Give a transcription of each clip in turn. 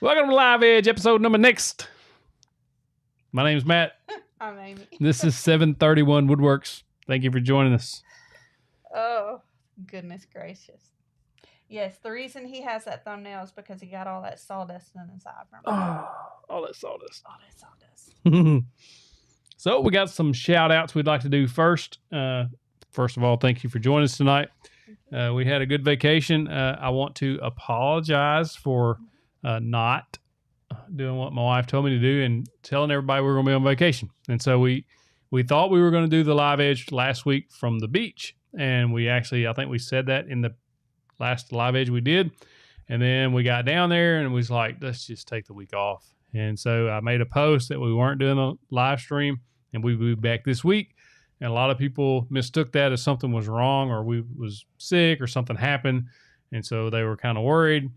Welcome to Live Edge, episode number next. My name's Matt. I'm Amy. This is 731 Woodworks. Thank you for joining us. Oh, goodness gracious. Yes, the reason he has that thumbnail is because he got all that sawdust in his eye. All that sawdust. All that sawdust. So we got some shout outs we'd like to do first. First of all, thank you for joining us tonight. We had a good vacation. I want to apologize for not doing what my wife told me to do and telling everybody we were going to be on vacation. And so we thought we were going to do the Live Edge last week from the beach. And we actually, I think we said that in the last Live Edge we did. And then we got down there and was like, let's just take the week off. And so I made a post that we weren't doing a live stream and we would be back this week. And a lot of people mistook that as something was wrong or we was sick or something happened. And so they were kind of worried.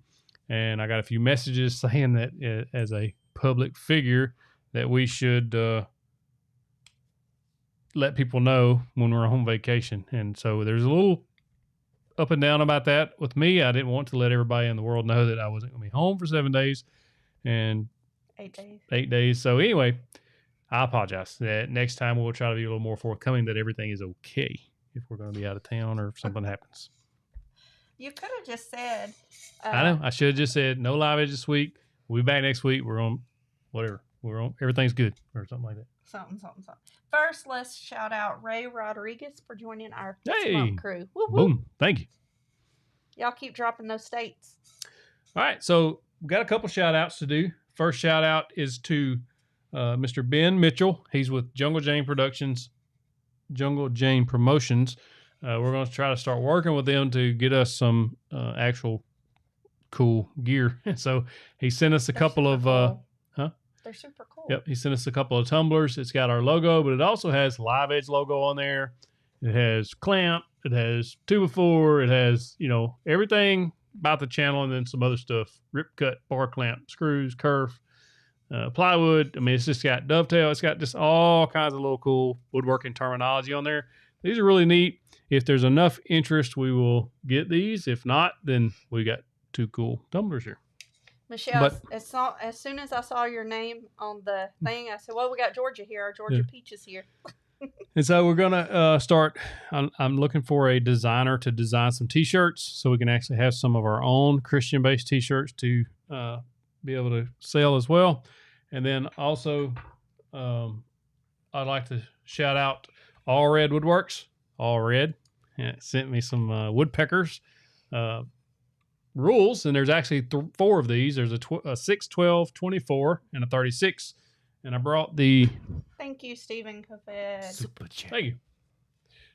And I got a few messages saying that as a public figure that we should let people know when we're on vacation. And so there's a little up and down about that with me. I didn't want to let everybody in the world know that I wasn't going to be home for 7 days and 8 days. 8 days. So anyway, I apologize. That next time we'll try to be a little more forthcoming that everything is okay if we're going to be out of town or if something happens. You could have just said. I know. I should have just said no Live Edge this week. We'll be back next week. We're on whatever. We're on. Everything's good or something like that. Something. First, let's shout out Ray Rodriguez for joining our Hey, crew. Woo, woo. Boom. Thank you. Y'all keep dropping those states. All right. So we got a couple shout outs to do. First shout out is to Mr. Ben Mitchell. He's with Jungle Jane Promotions. We're going to try to start working with them to get us some actual cool gear. So he sent us a couple of, cool. They're super cool. Yep. He sent us a couple of tumblers. It's got our logo, but it also has Live Edge logo on there. It has clamp. It has 2x4. It has, everything about the channel and then some other stuff. Rip cut, bar clamp, screws, kerf, plywood. I mean, it's just got dovetail. It's got just all kinds of little cool woodworking terminology on there. These are really neat. If there's enough interest, we will get these. If not, then we got 2 cool tumblers here. Michelle, as soon as I saw your name on the thing, I said, well, we got Georgia here. Our Georgia Peach is here. And so we're going to start. I'm looking for a designer to design some T-shirts so we can actually have some of our own Christian-based T-shirts to be able to sell as well. And then also, I'd like to shout out All Red Woodworks. All Red sent me some woodpeckers rules, and there's actually 4 of these. There's a 6, 12, 24, and a 36. And I brought the... Thank you, Stephen Coffed. Super chat. Thank you.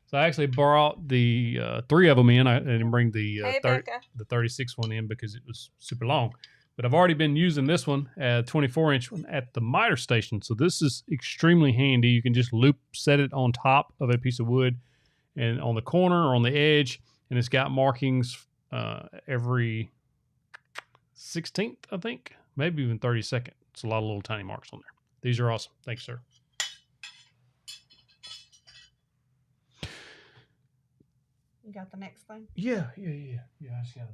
So I actually brought the 3 of them in. I didn't bring the 36 one in because it was super long. But I've already been using this one, a 24-inch one, at the miter station. So this is extremely handy. You can just set it on top of a piece of wood and on the corner or on the edge. And it's got markings every 16th, I think. Maybe even 32nd. It's a lot of little tiny marks on there. These are awesome. Thanks, sir. You got the next thing? Yeah. I just got a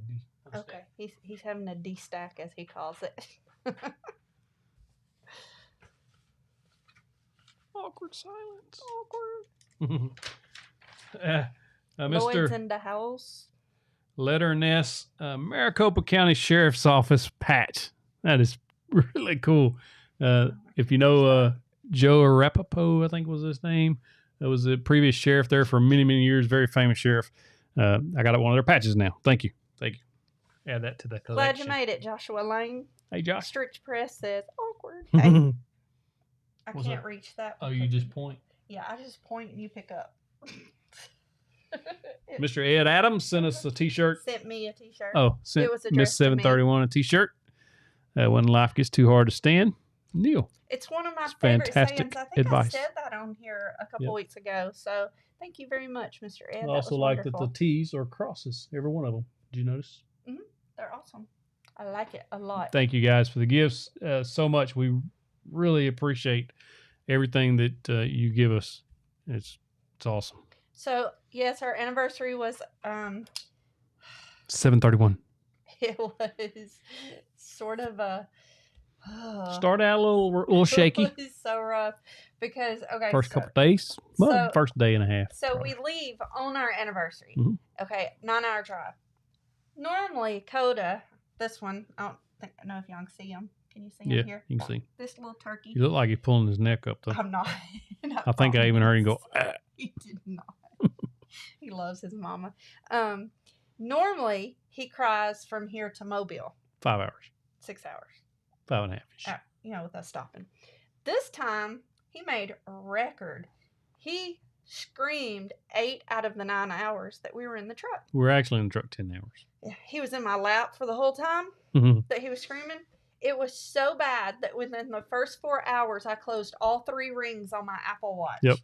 Okay. He's having a D-stack, as he calls it. Awkward silence. Lloyd's in the house. Letter Ness, Maricopa County Sheriff's Office patch. That is really cool. If you know Joe Arapapo, I think was his name. That was the previous sheriff there for many, many years. Very famous sheriff. I got one of their patches now. Thank you. Add that to the collection. Glad you made it, Joshua Lane. Hey, Josh. Strict Press says awkward. Hey, I can't reach that. Oh, you just point? Yeah, I just point and you pick up. Mr. Ed Adams sent us a T-shirt. Sent me a T-shirt. Oh, sent Miss 731 a T-shirt. When life gets too hard to stand. Neil. It's one of my favorite sayings. I think advice. I said that on here a couple weeks ago. So thank you very much, Mr. Ed. I also like that the T's are crosses, every one of them. Did you notice? Mm-hmm. They're awesome. I like it a lot. Thank you guys for the gifts so much. We really appreciate everything that you give us. It's awesome. So, yes, our anniversary was 7/31. It was sort of a Start out a little shaky. It's so rough because First couple days. Well, first day and a half. So we leave on our anniversary. Mhm. Okay, 9-hour drive. Normally, Coda, this one, I don't know if y'all can see him. Can you see him here? You can see. This little turkey. You look like he's pulling his neck up, though. I'm not. I think I even heard him go, ah. He did not. He loves his mama. Normally, he cries from here to Mobile. 5 hours. 6 hours. 5.5-ish. With us stopping. This time, he made a record. He screamed 8 out of the 9 hours that we were in the truck. We were actually in the truck 10 hours. Yeah, he was in my lap for the whole time that he was screaming. It was so bad that within the first 4 hours, I closed all 3 rings on my Apple Watch. Yep.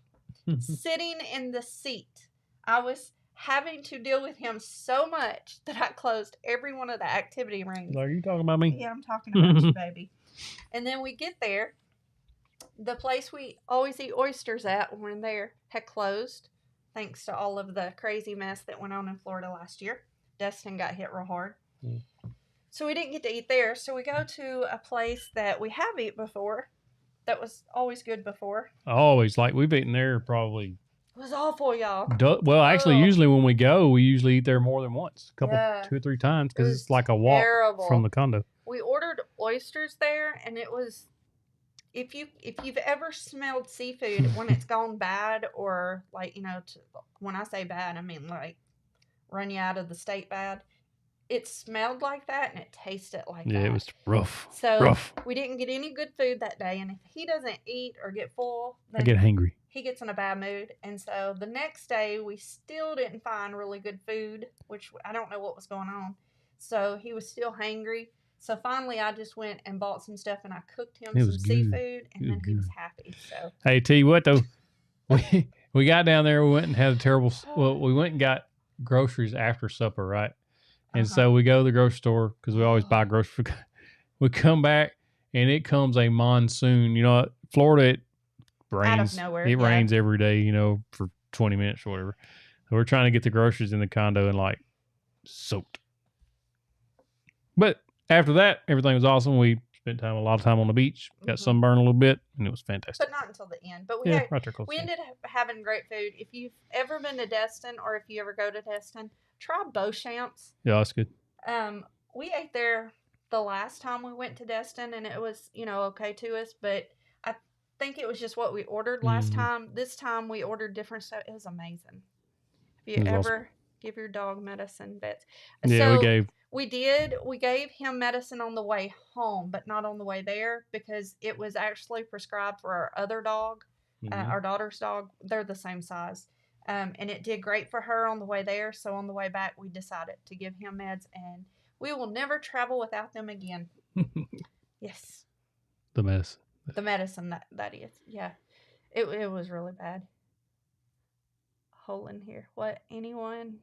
Sitting in the seat, I was having to deal with him so much that I closed every one of the activity rings. Are you talking about me? Yeah, I'm talking about you, baby. And then we get there. The place we always eat oysters at when we're in there had closed, thanks to all of the crazy mess that went on in Florida last year. Destin got hit real hard. So we didn't get to eat there. So we go to a place that we have eaten before. That was always good before. Always. Like, we've eaten there probably. It was awful, y'all. Well, actually, usually when we go, we usually eat there more than once. 2 or 3 times, because it's like a walk from the condo. We ordered oysters there, and it was, if you've ever smelled seafood when it's gone bad, or like, when I say bad, I mean like run you out of the state bad. It smelled like that, and it tasted like that. Yeah, it was rough. So we didn't get any good food that day, and if he doesn't eat or get full, then I get hangry. He gets in a bad mood. And so the next day, we still didn't find really good food, which I don't know what was going on. So he was still hangry. So finally, I just went and bought some stuff, and I cooked him some seafood, and then he was happy. So hey, tell you what, though, we got down there, we went and had a terrible. Well, we went and got groceries after supper, right? And so we go to the grocery store because we always buy groceries. We come back, and it comes a monsoon. Florida, it rains. Out of nowhere. It rains every day, for 20 minutes or whatever. So we're trying to get the groceries in the condo and like soaked. But after that, everything was awesome. We spent a lot of time on the beach, got sunburned a little bit, and it was fantastic. But not until the end. But we ended up having great food. If you've ever been to Destin, or if you ever go to Destin, try Beauchamp's. Yeah, that's good. We ate there the last time we went to Destin, and it was, okay to us, but I think it was just what we ordered last time. This time we ordered different stuff. It was amazing. Have you ever give your dog medicine, Bets? Yeah, so we did. We gave him medicine on the way home, but not on the way there, because it was actually prescribed for our other dog, our daughter's dog. They're the same size. And it did great for her on the way there. So on the way back, we decided to give him meds, and we will never travel without them again. Yes. The medicine. The medicine, that is. Yeah. It was really bad. Hole in here. What? Anyone?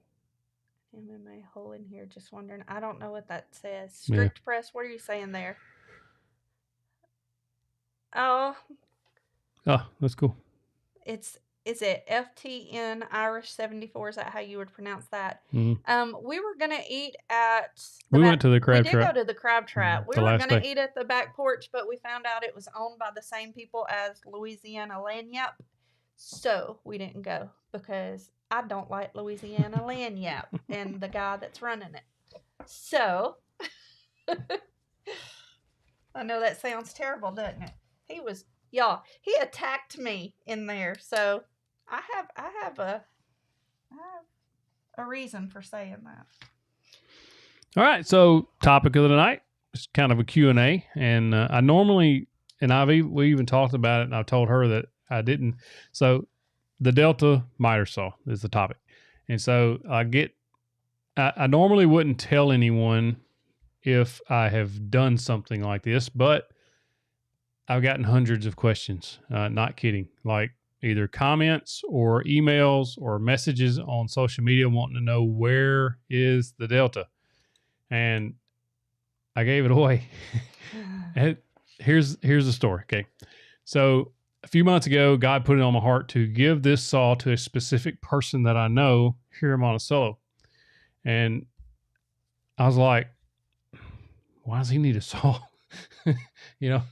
MMA hole in here. Just wondering. I don't know what that says. Strict press. What are you saying there? Oh, that's cool. Is it FTN Irish 74? Is that how you would pronounce that? Mm-hmm. We were going to eat at... We went to the crab trap. We did go to the crab trap. We were going to eat at the back porch, but we found out it was owned by the same people as Louisiana Lanyap. So we didn't go, because I don't like Louisiana Lanyap and the guy that's running it. So, I know that sounds terrible, doesn't it? He attacked me in there, so... I have a reason for saying that. All right, so topic of the night is kind of a Q&A, and I normally, and we even talked about it, and I've told her that I didn't. So the Delta Miter Saw is the topic, and so I normally wouldn't tell anyone if I have done something like this, but I've gotten hundreds of questions, not kidding, like either comments or emails or messages on social media wanting to know where is the Delta. And I gave it away. And here's the story. Okay. So a few months ago, God put it on my heart to give this saw to a specific person that I know here in Monticello. And I was like, why does he need a saw? You know,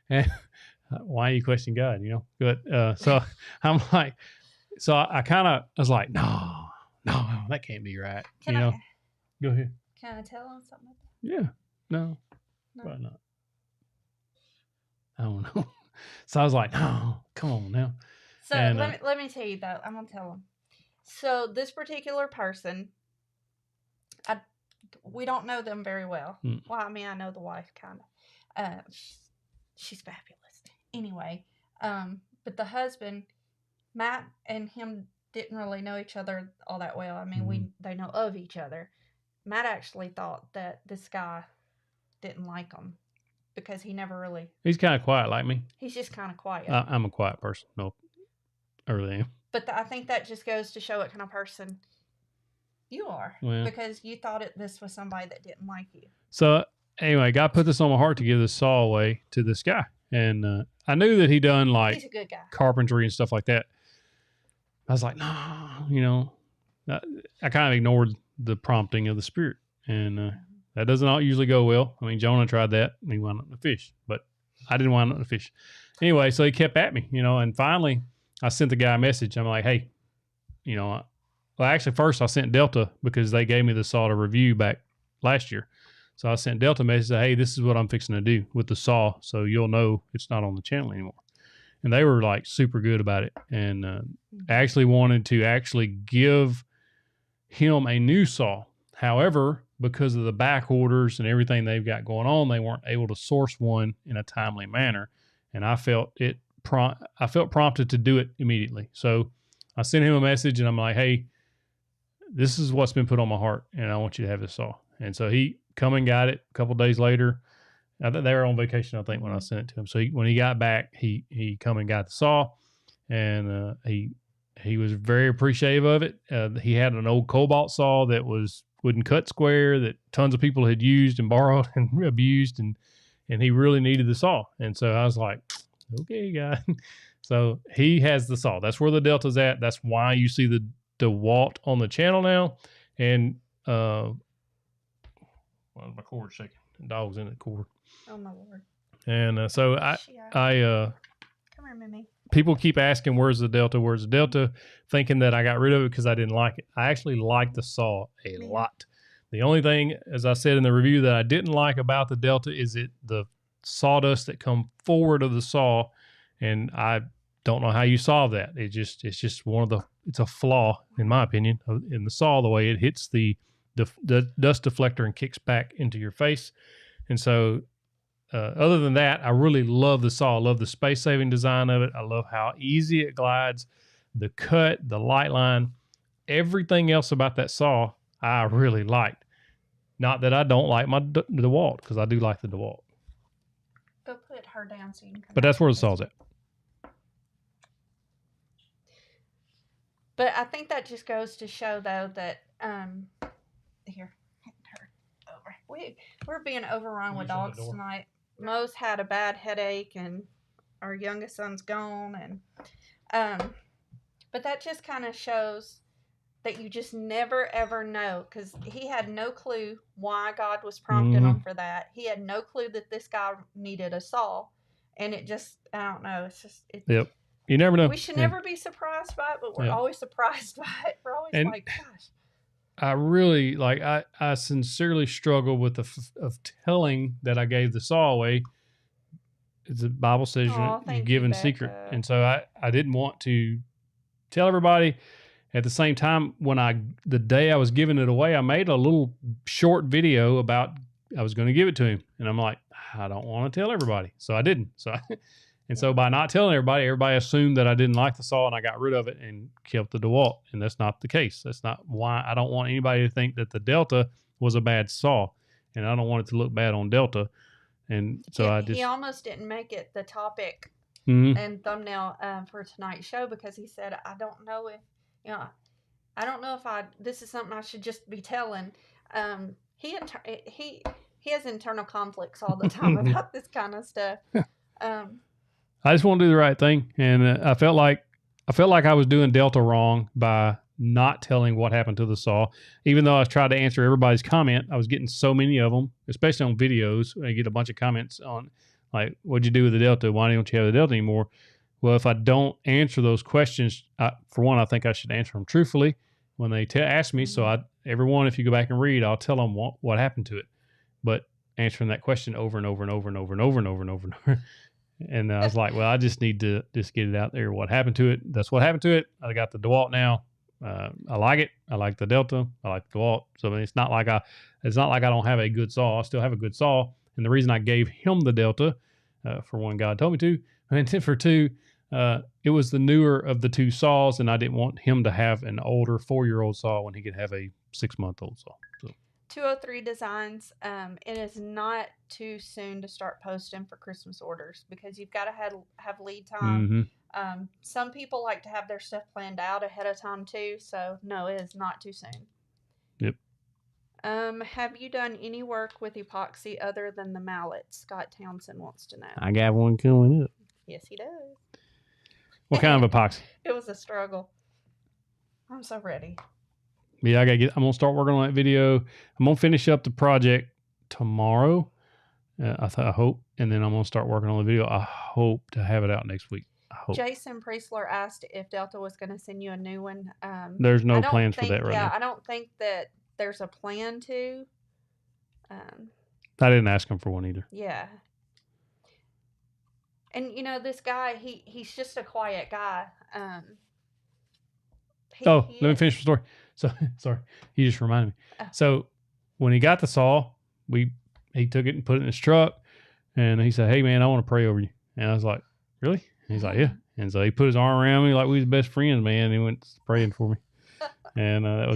and why are you questioning God? You know, but so I'm like, so I kind of was like, no, that can't be right. Can you know, I go ahead. can I tell him something? Yeah, no, No. probably not. I don't know. So I was like, no, come on now. So And, let me tell you though. I'm gonna tell him. So this particular person, we don't know them very well. Well, I mean, I know the wife kind of. She's fabulous. Anyway, but the husband, Matt and him didn't really know each other all that well. I mean, they know of each other. Matt actually thought that this guy didn't like him because he never really. He's kind of quiet like me. He's just kind of quiet. I'm a quiet person. No, I really am. But I think that just goes to show what kind of person you are, because you thought this was somebody that didn't like you. So anyway, God put this on my heart to give this saw away to this guy, and I knew that he done like he's a good guy, carpentry and stuff like that. I was like, no, you know, I kind of ignored the prompting of the Spirit, and that doesn't usually go well. I mean, Jonah tried that, and he wound up in a fish, but I didn't wind up in a fish. Anyway, so he kept at me, you know, and finally I sent the guy a message. I'm like, hey, you know, well, actually, first I sent Delta because they gave me the saw to review back last year. So I sent Delta a message, hey, this is what I'm fixing to do with the saw, so you'll know it's not on the channel anymore. And they were like super good about it, and actually wanted to actually give him a new saw. However, because of the back orders and everything they've got going on, they weren't able to source one in a timely manner. And I felt prompted to do it immediately. So I sent him a message, and I'm like, hey, this is what's been put on my heart, and I want you to have this saw. And so he come and got it a couple of days later. I think they were on vacation, I think, when I sent it to him. So when he got back, he come and got the saw, and he was very appreciative of it. He had an old Cobalt saw that wouldn't cut square, that tons of people had used and borrowed and abused, and he really needed the saw. And so I was like, okay, guy. So he has the saw. That's where the Delta's at. That's why you see the DeWalt on the channel now. And well, my cord's shaking. The dog's in the cord. Oh my Lord. And so I come here, Mimi. People keep asking, where's the Delta, thinking that I got rid of it because I didn't like it. I actually like the saw a lot. The only thing, as I said in the review, that I didn't like about the Delta is the sawdust that come forward of the saw, and I don't know how you solve that. It's just it's a flaw, in my opinion, in the saw, the way it hits the dust deflector and kicks back into your face. And so other than that, I really love the saw. I love the space-saving design of it. I love how easy it glides, the cut, the light line, everything else about that saw I really liked. Not that I don't like my DeWalt, because I do like the DeWalt. Go put her down so you can come. But that's where the saw's at. But I think that just goes to show, though, that here, over. We're being overrun with dogs tonight. Mo's had a bad headache, and our youngest son's gone, and but that just kind of shows that you just never ever know, because he had no clue why God was prompting him for that. He had no clue that this guy needed a saw, and it just, I don't know. It's just yep. You never know. We should never be surprised by it, but we're always surprised by it. We're always like, gosh. I really I sincerely struggle with of telling that I gave the saw away. The Bible says you give in secret. And so I didn't want to tell everybody. At the same time, the day I was giving it away, I made a little short video about I was going to give it to him. And I'm like, I don't want to tell everybody. So I didn't. So by not telling everybody assumed that I didn't like the saw, and I got rid of it and kept the DeWalt. And that's not the case. That's not why. I don't want anybody to think that the Delta was a bad saw, and I don't want it to look bad on Delta. And so he almost didn't make it the topic and thumbnail for tonight's show, because he said, I don't know if, I don't know if this is something I should just be telling. He has internal conflicts all the time about this kind of stuff. I just want to do the right thing, and I felt like I was doing Delta wrong by not telling what happened to the saw. Even though I was trying to answer everybody's comment, I was getting so many of them, especially on videos. I get a bunch of comments on, like, what'd you do with the Delta? Why don't you have the Delta anymore? Well, if I don't answer those questions, for one, I think I should answer them truthfully when they ask me. So everyone, if you go back and read, I'll tell them what happened to it. But answering that question over and over and over and over and over and over and over and over. And I was like, well, I just need to just get it out there. What happened to it? That's what happened to it. I got the DeWalt now. I like it. I like the Delta. I like the DeWalt. So I mean, it's not like I don't have a good saw. I still have a good saw. And the reason I gave him the Delta, for one, God told me to, and then for two, it was the newer of the two saws, and I didn't want him to have an older 4-year-old saw when he could have a 6-month-old saw. So. 203 Designs, it is not too soon to start posting for Christmas orders because you've got to have lead time. Mm-hmm. Some people like to have their stuff planned out ahead of time too, so no, it is not too soon. Yep. Have you done any work with epoxy other than the mallet? Scott Townsend wants to know. I got one coming up. Yes, he does. What kind of epoxy? It was a struggle. I'm so ready. Yeah, I'm gonna start working on that video. I'm gonna finish up the project tomorrow. I hope, and then I'm gonna start working on the video. I hope to have it out next week. I hope. Jason Priestler asked if Delta was going to send you a new one. There's no plans for that right now. Yeah, I don't think that there's a plan to. I didn't ask him for one either. Yeah. And you know, this guy, he's just a quiet guy. Let me finish the story. So sorry, he just reminded me. Oh. So when he got the saw, he took it and put it in his truck, and he said, "Hey man, I want to pray over you." And I was like, "Really?" And he's like, "Yeah." And so he put his arm around me like we was best friends, man. And he went praying for me, and that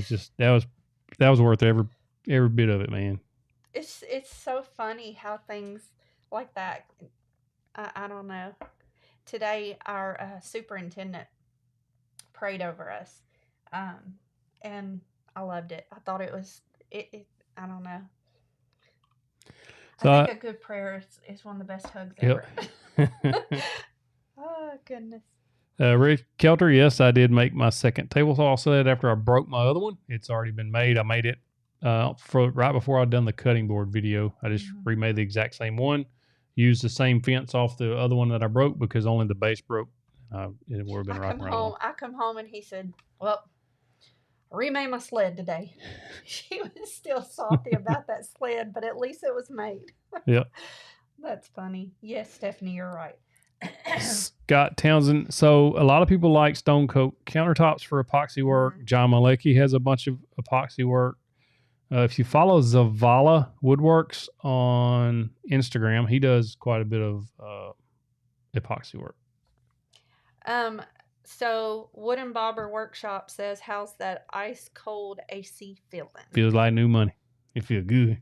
was worth every bit of it, man. It's so funny how things like that. I don't know. Today, our superintendent prayed over us, and I loved it. I thought it was it. I don't know. So I think a good prayer is one of the best hugs ever. Oh goodness. Rick Kelter, yes, I did make my second table saw set after I broke my other one. It's already been made. I made it right before I'd done the cutting board video. I just remade the exact same one. Used the same fence off the other one that I broke because only the base broke. It would have been right. I come home and he said, "Well, I remade my sled today." She was still salty about that sled, but at least it was made. Yep. That's funny. Yes, Stephanie, you're right. Scott Townsend. So a lot of people like Stone Coat countertops for epoxy work. John Malecki has a bunch of epoxy work. If you follow Zavala Woodworks on Instagram, he does quite a bit of epoxy work. So Wooden Bobber Workshop says, "How's that ice cold AC feeling?" Feels like new money. It feels good.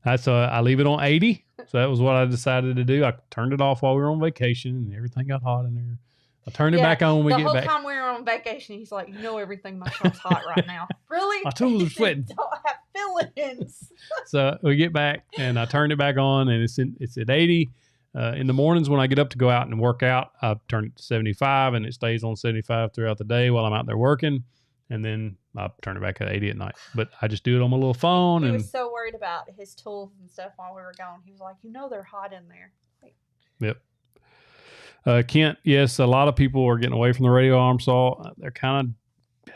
I leave it on 80. So that was what I decided to do. I turned it off while we were on vacation, and everything got hot in there. I turned it back on when we get back. The whole time we were on vacation, he's like, everything in my shop's hot right now. Really? My tools are sweating. Don't have fill-ins. So we get back, and I turned it back on, and it's at 80. In the mornings when I get up to go out and work out, I turn it to 75, and it stays on 75 throughout the day while I'm out there working. And then I turn it back at 80 at night. But I just do it on my little phone. He was so worried about his tools and stuff while we were gone. He was like, they're hot in there. Yep. Kent, yes, a lot of people are getting away from the radio arm saw. They're kind of,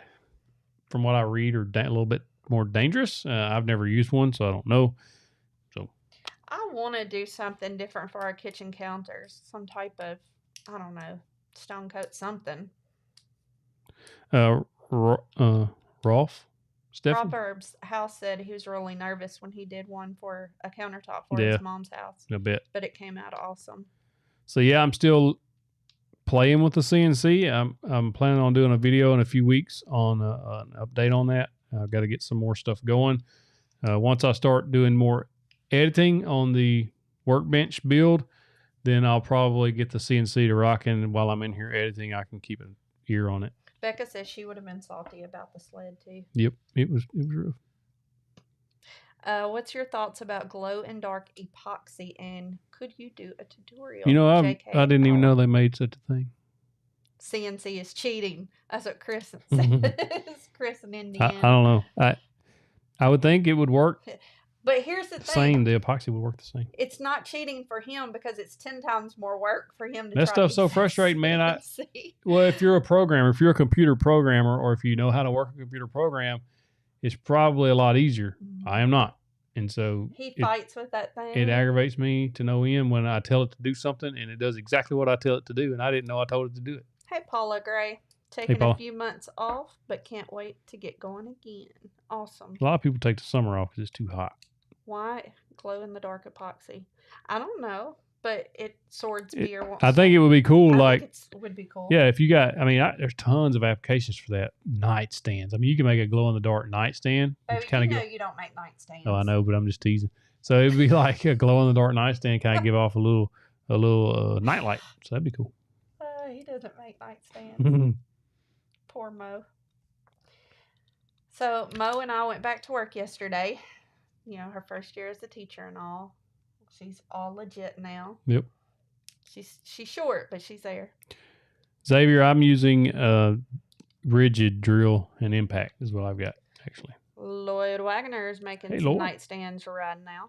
from what I read, are a little bit more dangerous. I've never used one, so I don't know. So I want to do something different for our kitchen counters. Some type of, I don't know, stone coat something. Rolf? Proverbs House said he was really nervous when he did one for a countertop for his mom's house. A bit. But it came out awesome. So yeah, I'm still playing with the CNC. I'm planning on doing a video in a few weeks on an update on that. I've got to get some more stuff going. Once I start doing more editing on the Workbench build, then I'll probably get the CNC to rocking. While I'm in here editing, I can keep an ear on it. Becca says she would have been salty about the sled too. Yep, it was rough. What's your thoughts about glow and dark epoxy, and could you do a tutorial? I didn't even know they made such a thing. CNC is cheating. That's what Chris says. Chris and I Indiana. don't know. I would think it would work. But here's the Same. thing. The epoxy would work the same. It's not cheating for him because it's 10 times more work for him to That try stuff's to so use frustrating, man. CNC. Well, if you're a programmer, if you're a computer programmer, or if you know how to work a computer program, it's probably a lot easier. I am not. And so He fights with that thing. it aggravates me to no end when I tell it to do something and it does exactly what I tell it to do, and I didn't know I told it to do it. Hey, Paula Gray. Taking Paula. a few months off, but can't wait to get going again. Awesome. A lot of people take the summer off because it's too hot. Why glow-in-the-dark epoxy? I don't know, but Swords Beer wants I think it would be cool. it would be cool. Yeah, if you got, there's tons of applications for that. Nightstands. You can make a glow-in-the-dark nightstand. Baby, you don't make nightstands. Oh, I know, but I'm just teasing. So it'd be like a glow-in-the-dark nightstand, kind of give off a little nightlight. So that'd be cool. He doesn't make nightstands. Poor Mo. So Mo and I went back to work yesterday. Her first year as a teacher and all. She's all legit now. Yep. She's short, but she's there. Xavier, I'm using rigid drill and impact is what I've got, actually. Lloyd Wagner is making some nightstands riding now.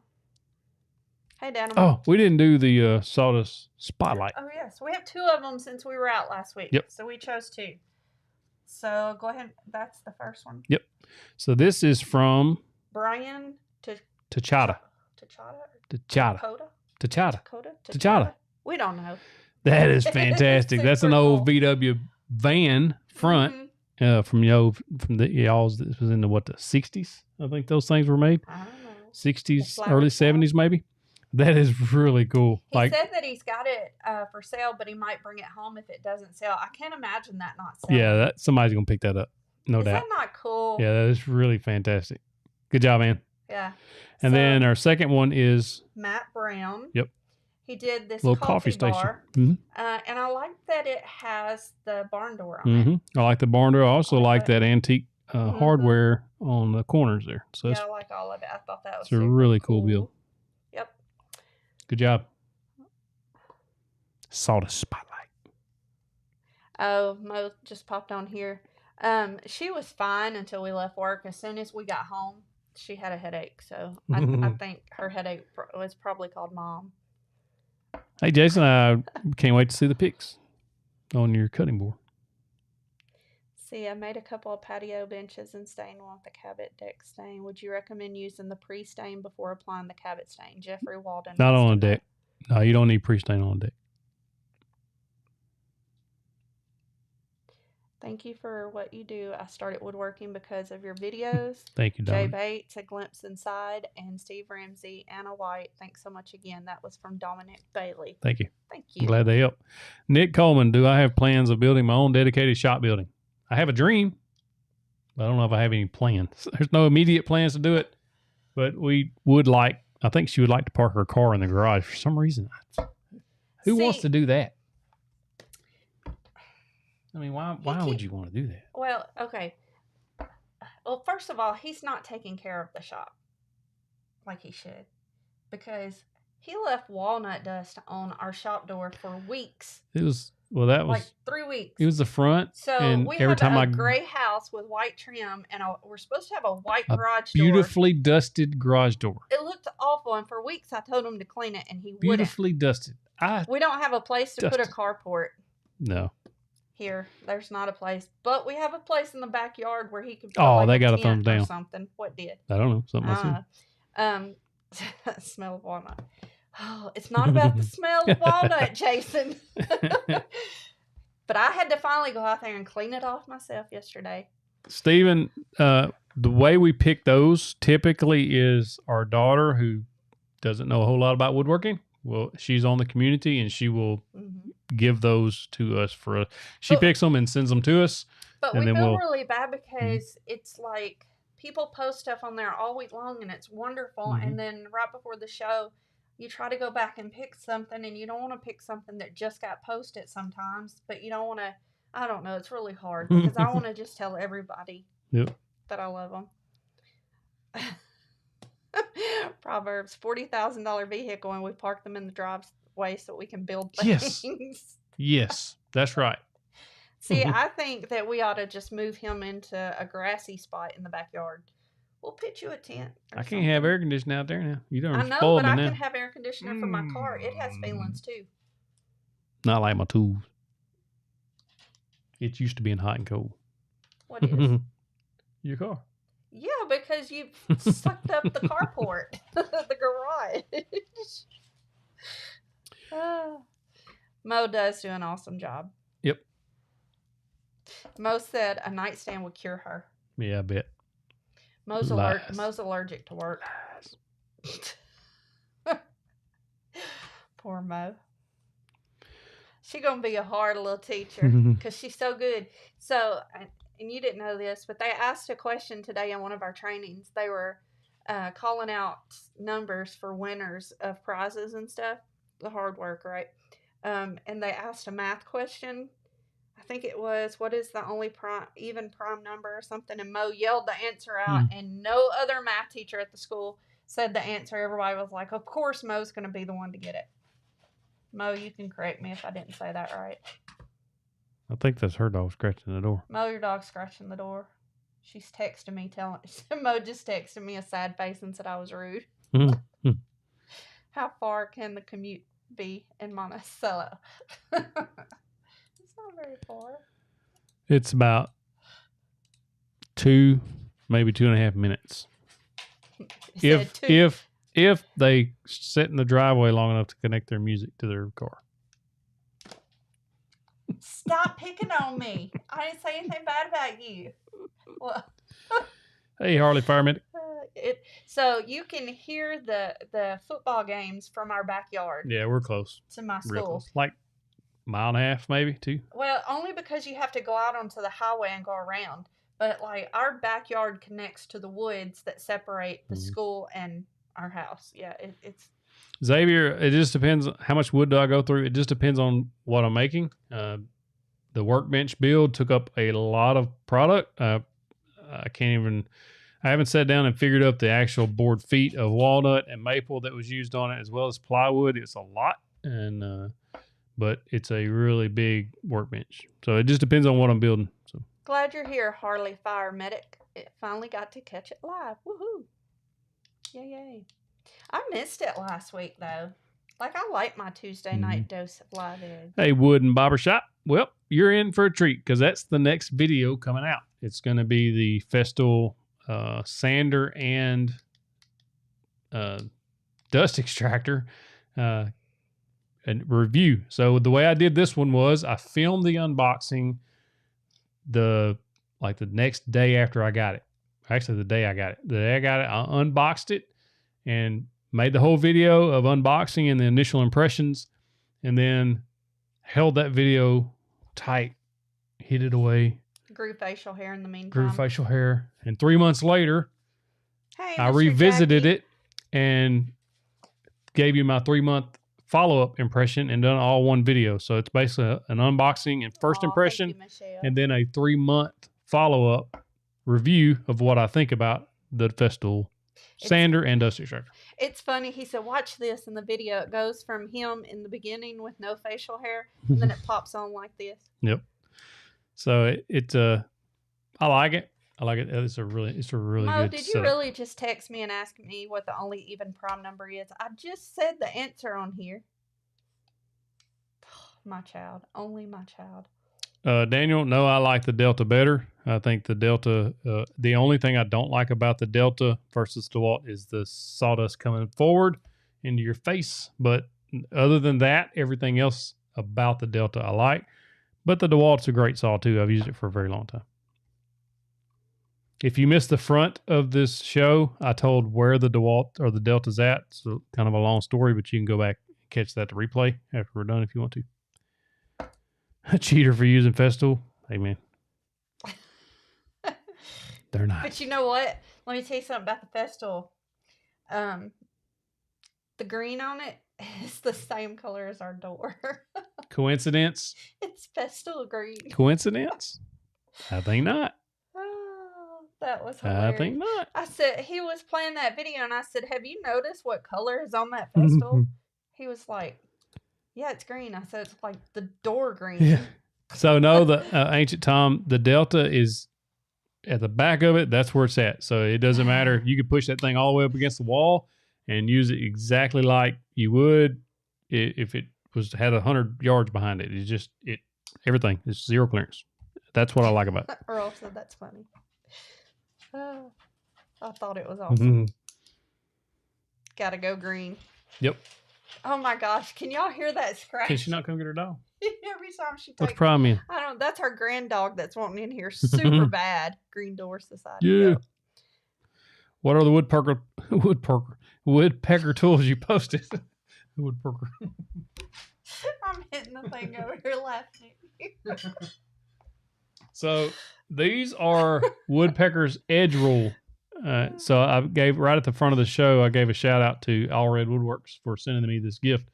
Hey, Dan. Oh, we didn't do the Sawdust Spotlight. Oh, yes. We have 2 of them since we were out last week. Yep. So we chose 2. So go ahead. That's the first one. Yep. So this is from Brian Tachata. We don't know. That is fantastic. That's an old VW van front from y'all's. This was in the 60s. I think those things were made. I don't know. 60s, early 70s, maybe. That is really cool. He said that he's got it for sale, but he might bring it home if it doesn't sell. I can't imagine that not selling. Yeah, somebody's gonna pick that up, no doubt. Is that not cool? Yeah, that is really fantastic. Good job, man. Yeah. And then our second one is Matt Brown. Yep. He did this little coffee station. bar, Mm-hmm. And I like that it has the barn door on it. I like the barn door. I also like that antique hardware on the corners there. So I like all of it. I thought that was it's a really cool build. Yep. Good job. Sawdust Spotlight. Oh, Mo just popped on here. She was fine until we left work. As soon as we got home, she had a headache. So I think her headache was probably called Mom. Hey, Jason, I can't wait to see the pics on your cutting board. See, I made a couple of patio benches and stained one with the Cabot deck stain. Would you recommend using the pre-stain before applying the Cabot stain? Jeffrey Walden. Not on a deck. No, you don't need pre-stain on a deck. Thank you for what you do. I started woodworking because of your videos. Thank you, Jay Dominic. Bates, A Glimpse Inside, and Steve Ramsey, Anna White. Thanks so much again. That was from Dominic Bailey. Thank you. Thank you. I'm glad they helped. Nick Coleman, do I have plans of building my own dedicated shop building? I have a dream, but I don't know if I have any plans. There's no immediate plans to do it, but I think she would like to park her car in the garage for some reason. Who wants to do that? Why would you want to do that? Well, okay. Well, first of all, he's not taking care of the shop like he should, because he left walnut dust on our shop door for weeks. That was like 3 weeks. It was the front. So and we every have time a gray house with white trim, and we're supposed to have a white garage door. Beautifully dusted garage door. It looked awful, and for weeks I told him to clean it, and he wouldn't. Beautifully dusted. We don't have a place to put a carport. No. Here, there's not a place, but we have a place in the backyard where he could. They got a thumbs down. Or something. What did? I don't know. Something smell of walnut. Oh, it's not about the smell of walnut, Jason. But I had to finally go out there and clean it off myself yesterday. Stephen, the way we pick those typically is our daughter, who doesn't know a whole lot about woodworking. Well, she's on the community, and she will give those to us she picks them and sends them to us. But we feel really bad because it's like people post stuff on there all week long, and it's wonderful. And then right before the show, you try to go back and pick something, and you don't want to pick something that just got posted sometimes, but you don't want to, I don't know, it's really hard because I want to just tell everybody that I love them. Proverbs, $40,000 vehicle, and we park them in the driveway so we can build things. Yes, that's right. See, I think that we ought to just move him into a grassy spot in the backyard. We'll pitch you a tent. I can't have air conditioning out there now. You I don't know, spoil but me I now. can have air conditioner for my car. It has feelings too. Not like my tools. It's used to being hot and cold. What is? Your car. Yeah, because you sucked up the carport, the garage. Mo does do an awesome job. Yep. Mo said a nightstand would cure her. Yeah, I bet. Mo's allergic to work. Poor Mo. She's going to be a hard little teacher because she's so good. So, and you didn't know this, but they asked a question today in one of our trainings. They were calling out numbers for winners of prizes and stuff. The hard work, right? And they asked a math question. I think it was, what is the only even prime number or something? And Mo yelled the answer out, and no other math teacher at the school said the answer. Everybody was like, of course Mo's going to be the one to get it. Mo, you can correct me if I didn't say that right. I think that's her dog scratching the door. Mo, your dog's scratching the door. She's texting me, Mo just texted me a sad face and said I was rude. How far can the commute be in Monticello? It's not very far. It's about 2, maybe 2.5 minutes. If they sit in the driveway long enough to connect their music to their car. Stop picking on me. I didn't say anything bad about you. Well, hey, Harley Fireman. So you can hear the football games from our backyard. Yeah, we're close. To my school. Real close. Like a mile and a half, maybe 2. Well, only because you have to go out onto the highway and go around. But like our backyard connects to the woods that separate the school and our house. Yeah, it's Xavier. It just depends how much wood do I go through. It just depends on what I'm making. The workbench build took up a lot of product. I haven't sat down and figured up the actual board feet of walnut and maple that was used on it, as well as plywood. It's a lot, and but it's a really big workbench. So it just depends on what I'm building. So glad you're here, Harley Fire Medic. It finally got to catch it live. Woohoo! Yay! I missed it last week though. Like I like my Tuesday night dose of live eggs. Hey, Wood and Barber Shop. Well, you're in for a treat because that's the next video coming out. It's going to be the Festool sander and dust extractor and review. So the way I did this one was I filmed the unboxing the next day after I got it. Actually, the day I got it. The day I got it, I unboxed it and made the whole video of unboxing and the initial impressions, and then held that video tight, hid it away. Grew facial hair in the meantime. Grew facial hair. And 3 months later, hey, I revisited it and gave you my 3-month follow-up impression and done all one video. So it's basically an unboxing and first impression, and then a 3-month follow-up review of what I think about the Festool sander and dust extractor. It's funny. He said, watch this in the video. It goes from him in the beginning with no facial hair, and then it pops on like this. Yep. So I like it. I like it. It's a really Mo, good did you setup. really just text me and ask me what the only even prime number is? I just said the answer on here. My child. Only my child. Daniel, no, I like the Delta better. I think the Delta, the only thing I don't like about the Delta versus DeWalt is the sawdust coming forward into your face. But other than that, everything else about the Delta I like. But the DeWalt's a great saw too. I've used it for a very long time. If you missed the front of this show, I told where the DeWalt or the Delta's at. So kind of a long story, but you can go back and catch that to replay after we're done if you want to. A cheater for using Festool. Hey, man. They're nice. But you know what? Let me tell you something about the Festool. The green on it is the same color as our door. Coincidence? It's Festool green. Coincidence? I think not. Oh, that was hilarious. I think not. I said, he was playing that video and I said, have you noticed what color is on that Festool? He was like, yeah, it's green. I said, it's like the door green. Yeah. So no, the Ancient Tom, the Delta is at the back of it. That's where it's at. So it doesn't matter. You could push that thing all the way up against the wall and use it exactly like you would if it had 100 yards behind it. It's just everything. It's zero clearance. That's what I like about it. Earl said that's funny. I thought it was awesome. Gotta go green. Yep. Oh my gosh! Can y'all hear that scratch? Can she not come get her dog? Every time she takes. What's the problem? In? I don't. That's our grand dog that's wanting in here super bad. Green Door Society. Yeah. Yep. What are the woodpecker tools you posted? Woodpecker. I'm hitting the thing over here laughing. So these are Woodpecker's edge rule. So I gave right at the front of the show, I gave a shout out to All Red Woodworks for sending me this gift.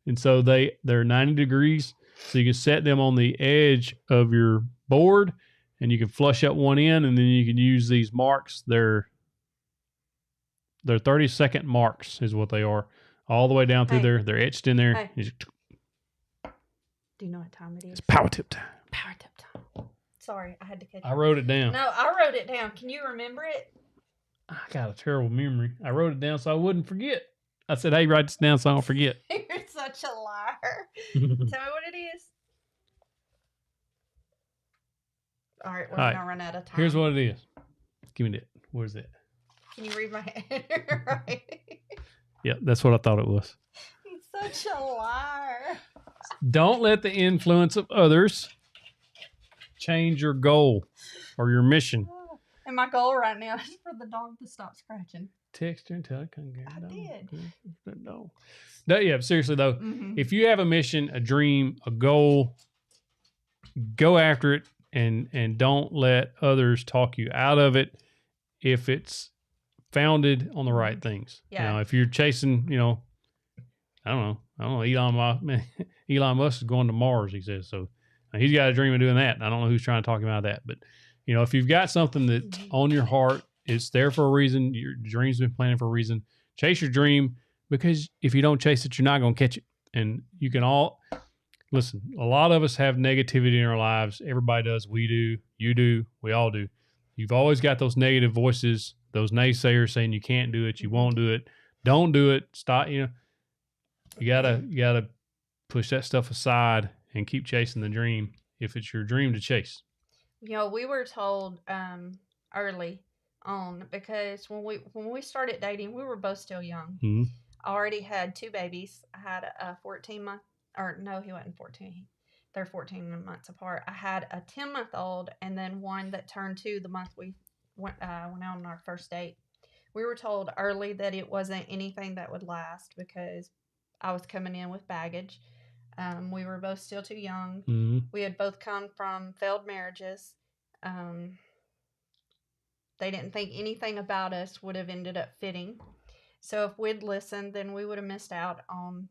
And so they're 90 degrees. So you can set them on the edge of your board and you can flush out one end and then you can use these marks. They're 30-second marks is what they are. All the way down through there. They're etched in there. Hey. Do you know what time it is? It's power tip time. Power tip time. Sorry, I had to catch I wrote it down. No, I wrote it down. Can you remember it? I got a terrible memory. I wrote it down so I wouldn't forget. I said, hey, write this down so I don't forget. You're such a liar. Tell me what it is. All right, we're going to run out of time. Here's what it is. Give me that. Where's that? Can you read my hand? Right. Yeah, that's what I thought it was. He's such a liar. Don't let the influence of others change your goal or your mission. And my goal right now is for the dog to stop scratching. Text her and tell her come get I did. No. Yeah, seriously though, if you have a mission, a dream, a goal, go after it and don't let others talk you out of it if it's founded on the right things. Yeah. You know, if you're chasing, I don't know, Elon Musk is going to Mars, he says. So he's got a dream of doing that. I don't know who's trying to talk him out of that, but if you've got something that's on your heart, it's there for a reason. Your dream's been planning for a reason. Chase your dream, because if you don't chase it, you're not going to catch it. And you can all listen. A lot of us have negativity in our lives. Everybody does. We do. You do. We all do. You've always got those negative voices, those naysayers saying you can't do it, you won't do it, don't do it. Stop. You gotta push that stuff aside and keep chasing the dream if it's your dream to chase. We were told early on, because when we started dating, we were both still young. Mm-hmm. I already had 2 babies. I had a 14-month, or no, he wasn't 14. They're 14 months apart. I had a 10-month-old and then one that turned 2 the month we went out on our first date. We were told early that it wasn't anything that would last because I was coming in with baggage. We were both still too young. Mm-hmm. We had both come from failed marriages. They didn't think anything about us would have ended up fitting. So if we'd listened, then we would have missed out on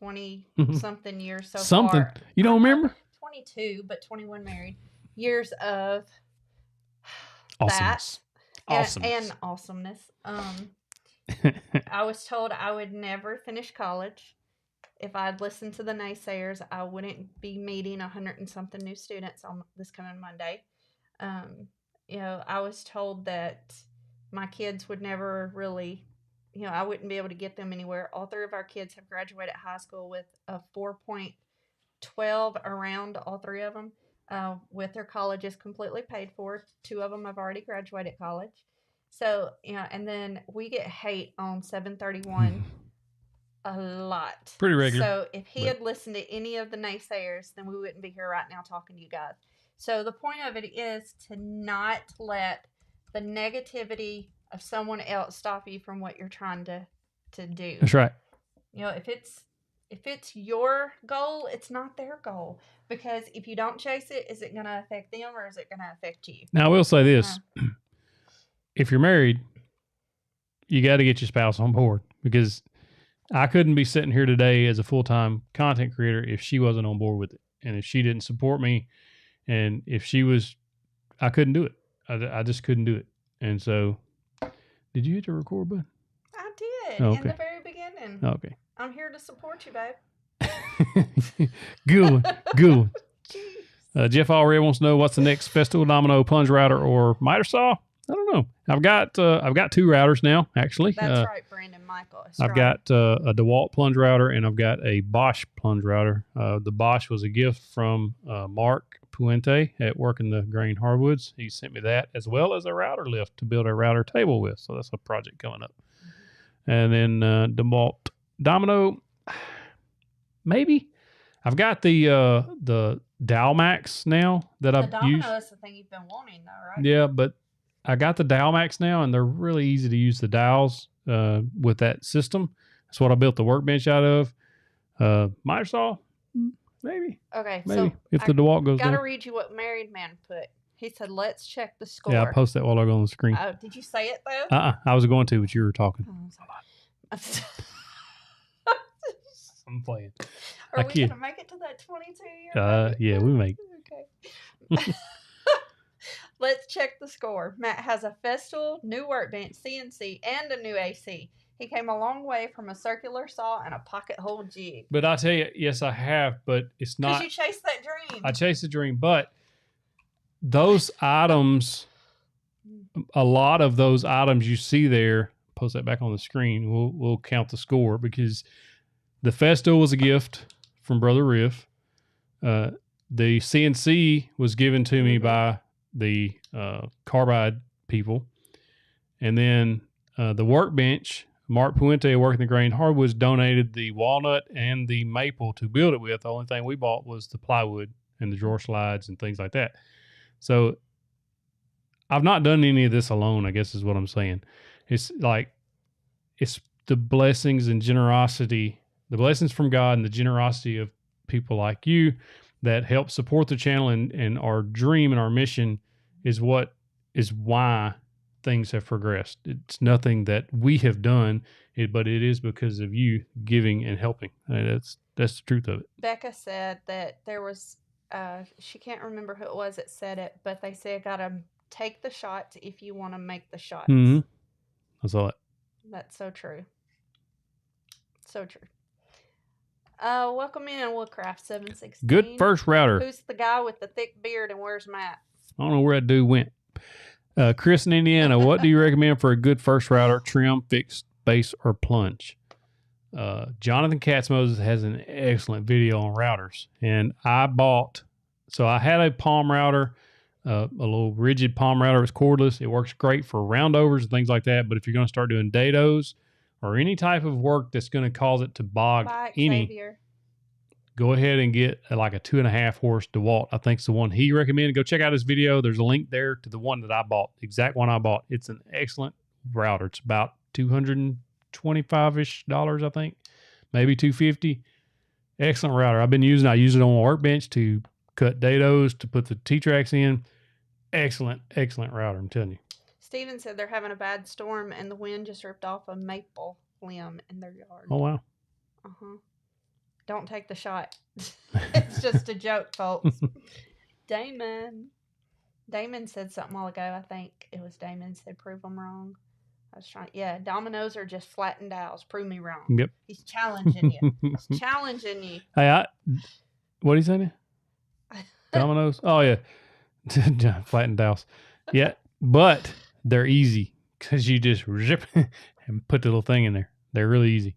20-something years so far. You don't remember? 22, but 21 married. Years of awesomeness. And awesomeness. I was told I would never finish college. If I'd listened to the naysayers, I wouldn't be meeting 100-and-something new students on this coming Monday. I was told that my kids would never really, I wouldn't be able to get them anywhere. All 3 of our kids have graduated high school with a 4.12 around, all 3 of them, with their colleges completely paid for. 2 of them have already graduated college. So, and then we get hate on 731 a lot. Pretty regular. So if he had listened to any of the naysayers, then we wouldn't be here right now talking to you guys. So the point of it is to not let the negativity of someone else stop you from what you're trying to do. That's right. If it's your goal, it's not their goal. Because if you don't chase it, is it going to affect them or is it going to affect you? Now, I will say this. If you're married, you got to get your spouse on board, because I couldn't be sitting here today as a full-time content creator if she wasn't on board with it. And if she didn't support me, and if she was, I couldn't do it. I just couldn't do it. And so, did you hit the record button? I did. Oh, okay. In the very beginning. Okay. I'm here to support you, babe. Good one. Good one. Jeez. Jeff Allred wants to know what's the next Festool Domino plunge router or miter saw. I don't know. I've got 2 routers now, actually. That's right, Brandon Michael. I've got a DeWalt plunge router and I've got a Bosch plunge router. The Bosch was a gift from Mark Puente at Working the Grain Hardwoods. He sent me that as well as a router lift to build a router table with. So that's a project coming up. And then DeWalt Domino, maybe. I've got the Dalmax now that I've used. Domino is the thing you've been wanting, though, right? Yeah, but I got the Dalmax now, and they're really easy to use. The dowels with that system. That's what I built the workbench out of. Miter saw, maybe. Okay, maybe so if the DeWalt goes down. Gotta read you what Married Man put. He said, "Let's check the score." Yeah, I post that while I go on the screen. Oh, did you say it though? I was going to, but you were talking. Oh, I'm playing. Are we gonna make it to that 22 year? Yeah, we make. Okay. Let's check the score. Matt has a Festool, new workbench, CNC, and a new AC. He came a long way from a circular saw and a pocket hole jig. But I tell you, yes, I have, but it's not. Because you chased that dream. I chased the dream, but those items, a lot of those items you see there, post that back on the screen. We'll count the score because the Festool was a gift from Brother Riff. The CNC was given to me by the Carbide people. And then the workbench, Mark Puente, Working the Grain Hardwoods, donated the walnut and the maple to build it with. The only thing we bought was the plywood and the drawer slides and things like that. So I've not done any of this alone, I guess is what I'm saying. It's like, it's the blessings and generosity, the blessings from God and the generosity of people like you that help support the channel, and our dream and our mission is why things have progressed. It's nothing that we have done, but it is because of you giving and helping. That's the truth of it. Becca said that there was, she can't remember who it was that said it, but they said gotta take the shots if you want to make the shots. Mm-hmm. I saw it. That's so true. So true. Welcome in, Woodcraft 716. Good first router. Who's the guy with the thick beard and where's Matt? I don't know where that dude went. Chris in Indiana, what do you recommend for a good first router? Trim, fixed, base, or plunge? Jonathan Katzmoses has an excellent video on routers. And I had a palm router, a little rigid palm router. It's cordless. It works great for roundovers and things like that. But if you're going to start doing dados or any type of work that's going to cause it to bog go ahead and get like a 2.5 horse DeWalt. I think it's the one he recommended. Go check out his video. There's a link there to the one that I bought, the exact one I bought. It's an excellent router. It's about $225-ish, I think, maybe $250. Excellent router. I use it on a workbench to cut dados, to put the T-tracks in. Excellent, excellent router, I'm telling you. Steven said they're having a bad storm and the wind just ripped off a maple limb in their yard. Oh, wow. Uh-huh. Don't take the shot. It's just a joke, folks. Damon said something a while ago. I think it was Damon said, prove them wrong. I was trying. Yeah, dominoes are just flattened dowels. Prove me wrong. Yep. He's challenging you. He's challenging you. Hey, what are you saying? Dominoes? Oh, yeah. Flattened dowels. Yeah, but they're easy because you just rip and put the little thing in there. They're really easy.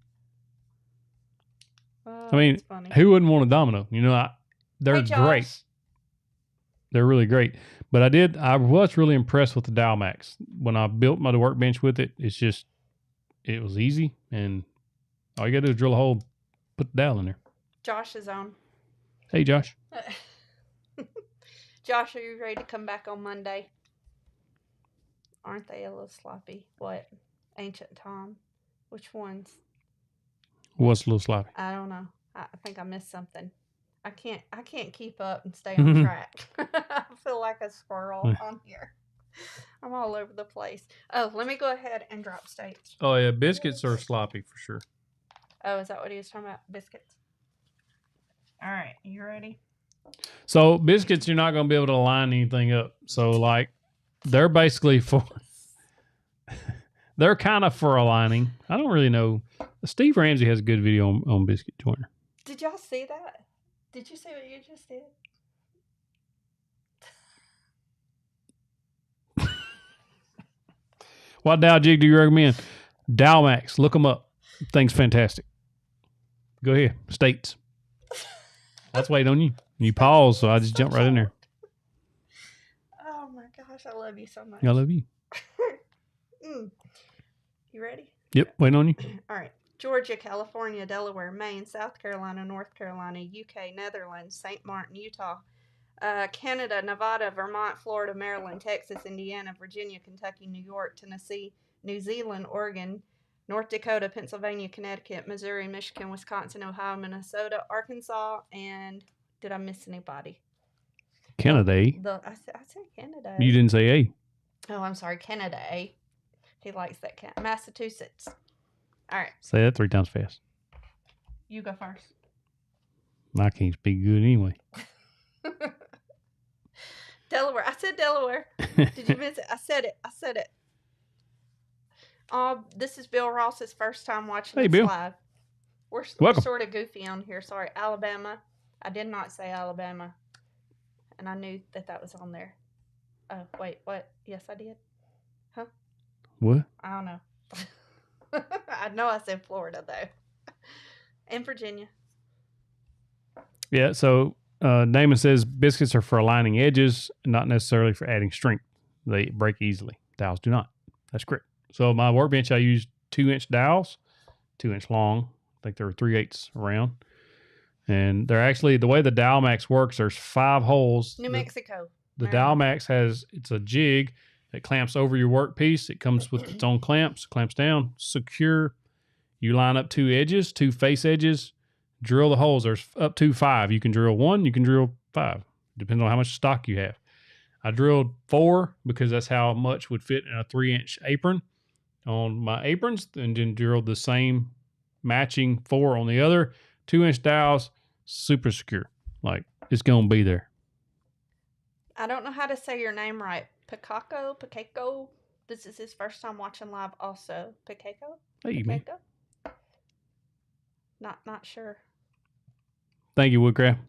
I mean, who wouldn't want a domino? You know, they're great. They're really great. But I was really impressed with the Dalmax. When I built my workbench with it, it was easy. And all you got to do is drill a hole, put the dowel in there. Josh is on. Hey, Josh. Josh, are you ready to come back on Monday? Aren't they a little sloppy? What? Ancient Tom? Which ones? What's a little sloppy? I don't know. I think I missed something. I can't keep up and stay on track. I feel like a squirrel on here. I'm all over the place. Oh, let me go ahead and drop stage. Oh, yeah. Biscuits are sloppy for sure. Oh, is that what he was talking about? Biscuits? All right. You ready? So, biscuits, you're not going to be able to line anything up. So, like, they're basically they're kind of for aligning. I don't really know. Steve Ramsey has a good video on biscuit joiner. Did y'all see that? Did you see what you just did? What dowel jig do you recommend? Dowelmax. Look them up. Thing's fantastic. Go ahead. States. That's waiting on you. You pause, so I just jump right in there. Oh my gosh, I love you so much. I love you. You ready? Yep, waiting on you. All right. Georgia, California, Delaware, Maine, South Carolina, North Carolina, UK, Netherlands, St. Martin, Utah, Canada, Nevada, Vermont, Florida, Maryland, Texas, Indiana, Virginia, Kentucky, New York, Tennessee, New Zealand, Oregon, North Dakota, Pennsylvania, Connecticut, Missouri, Michigan, Wisconsin, Ohio, Minnesota, Arkansas, and did I miss anybody? Canada. I said Canada. You didn't say A. Oh, I'm sorry. Canada. He likes that cat. Massachusetts. All right. Say that 3 times fast. You go first. I can't speak good anyway. Delaware. I said Delaware. Did you miss it? I said it. This is Bill Ross's first time watching this Bill. live. We're sort of goofy on here. Sorry. Alabama. I did not say Alabama. And I knew that was on there. Oh, wait. What? Yes, I did. Huh? What? I don't know. I know I said Florida, though. And Virginia. Yeah, so Damon says biscuits are for aligning edges, not necessarily for adding strength. They break easily. Dowels do not. That's correct. So my workbench, I use 2-inch dowels, 2-inch long. I think they're 3/8 around. And they're actually, the way the Dowelmax works, there's 5 holes. New Mexico. The Dowelmax it's a jig that clamps over your workpiece. It comes with its own clamps down, secure. You line up 2 edges, 2 face edges, drill the holes. There's up to 5. You can drill 1, you can drill 5. Depends on how much stock you have. I drilled 4 because that's how much would fit in a 3-inch apron on my aprons, and then drilled the same matching 4 on the other. 2-inch dowels, super secure. Like, it's going to be there. I don't know how to say your name right. Picaco. This is his first time watching live also. Picaco? Hey, man. Not sure. Thank you, Woodcraft.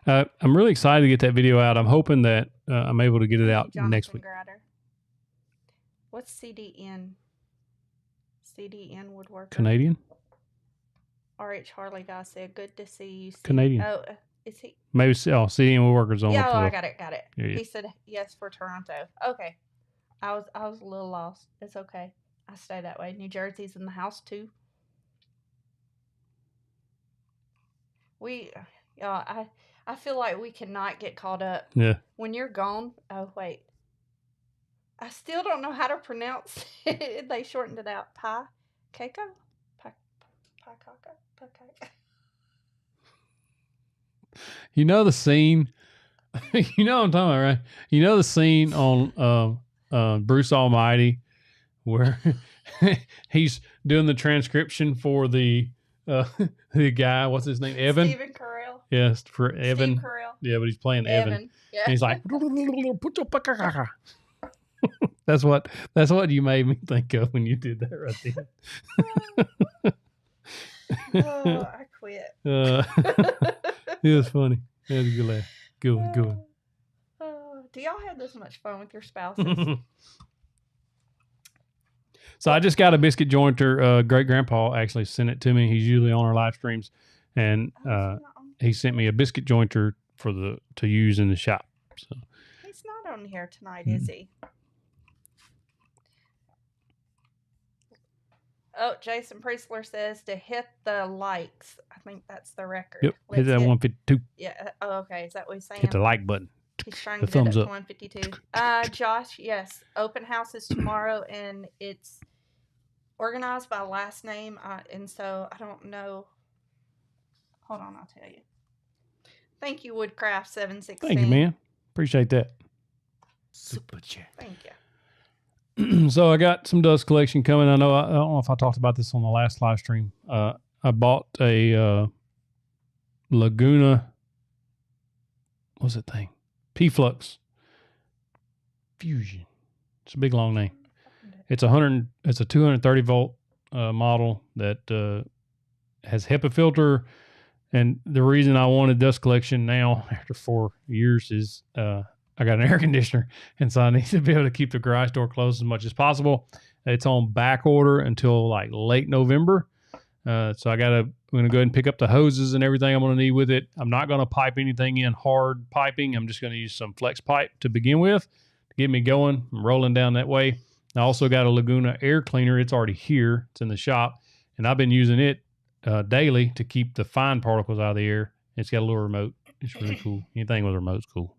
I'm really excited to get that video out. I'm hoping that I'm able to get it out next week. Grader. What's CDN? CDN Woodworking. Canadian? RH Harley guy said, good to see you. Canadian. Oh, is he? Maybe, CDN Woodworkers on. Yeah, I got it. Yeah. He said yes for Toronto. Okay. I was a little lost. It's okay. I stay that way. New Jersey's in the house too. I feel like we cannot get caught up. Yeah. When you're gone. Oh wait. I still don't know how to pronounce it. They shortened it out. Keiko? You know the scene. You know what I'm talking about, right? You know the scene on Bruce Almighty where he's doing the transcription for the guy. What's his name? Evan. Stephen Carell. Yes, for Evan. Steve Carell. Yeah, but he's playing Evan. Yeah. And he's like, that's what you made me think of when you did that right there. Oh, I quit. It was funny. That was a good laugh. Good one. Do y'all have this much fun with your spouses? So I just got a biscuit jointer. Great grandpa actually sent it to me. He's usually on our live streams, and he sent me a biscuit jointer to use in the shop. So he's not on here tonight, is he? Oh, Jason Priestler says to hit the likes. I think that's the record. Yep, hit that 152. Yeah. Oh, okay. Is that what he's saying? Hit the like button. He's trying to get it up to 152. Josh, yes. Open house is tomorrow, and it's organized by last name. And so I don't know. Hold on, I'll tell you. Thank you, Woodcraft 716. Thank you, man. Appreciate that. Super chat. Thank you. So I got some dust collection coming. I don't know if I talked about this on the last live stream. I bought a Laguna. What's that thing? P-Flux Fusion. It's a big long name. It's a 230 volt model that has HEPA filter. And the reason I wanted dust collection now after 4 years is I got an air conditioner, and so I need to be able to keep the garage door closed as much as possible. It's on back order until like late November. So I'm going to go ahead and pick up the hoses and everything I'm going to need with it. I'm not going to pipe anything in hard piping. I'm just going to use some flex pipe to begin with to get me going. I'm rolling down that way. I also got a Laguna air cleaner. It's already here. It's in the shop. And I've been using it daily to keep the fine particles out of the air. It's got a little remote. It's really cool. Anything with a remote's cool.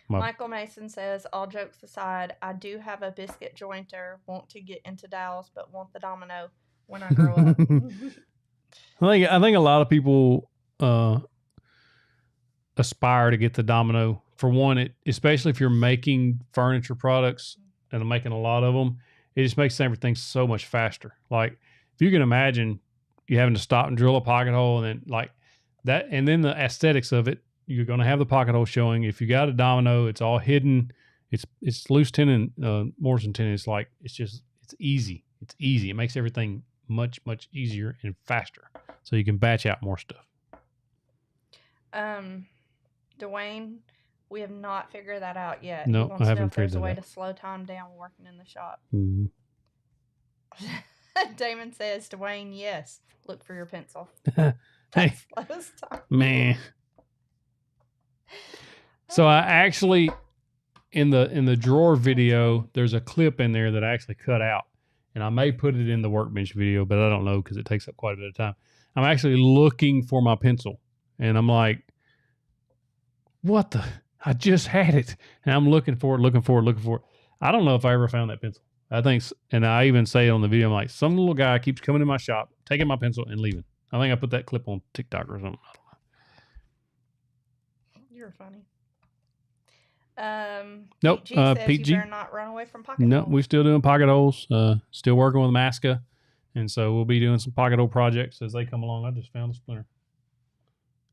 Michael Mason says, all jokes aside, I do have a biscuit jointer, want to get into dowels, but want the domino when I grow up. I think a lot of people aspire to get the domino. For one, especially if you're making furniture products and I'm making a lot of them, it just makes everything so much faster. Like if you can imagine you having to stop and drill a pocket hole and then like that, and then the aesthetics of it, you're going to have the pocket hole showing. If you got a domino, it's all hidden. It's loose tenon, Morrison tenon. It's like, it's easy. It's easy. It makes everything much, much easier and faster. So you can batch out more stuff. Dwayne, we have not figured that out yet. No, I haven't figured that out. There's a way out to slow time down working in the shop. Mm-hmm. Damon says, Dwayne, yes. Look for your pencil. Hey, man. So I actually, in the drawer video, there's a clip in there that I actually cut out. And I may put it in the workbench video, but I don't know because it takes up quite a bit of time. I'm actually looking for my pencil. And I'm like, what the? I just had it. And I'm looking for it. I don't know if I ever found that pencil. I think, and I even say it on the video, I'm like, some little guy keeps coming in my shop, taking my pencil and leaving. I think I put that clip on TikTok or something. I don't know. You're funny. Nope. Pete G says Pete G. You better not run away from pocket holes. No, we're still doing pocket holes. Still working with Masca. And so we'll be doing some pocket hole projects as they come along. I just found a splinter.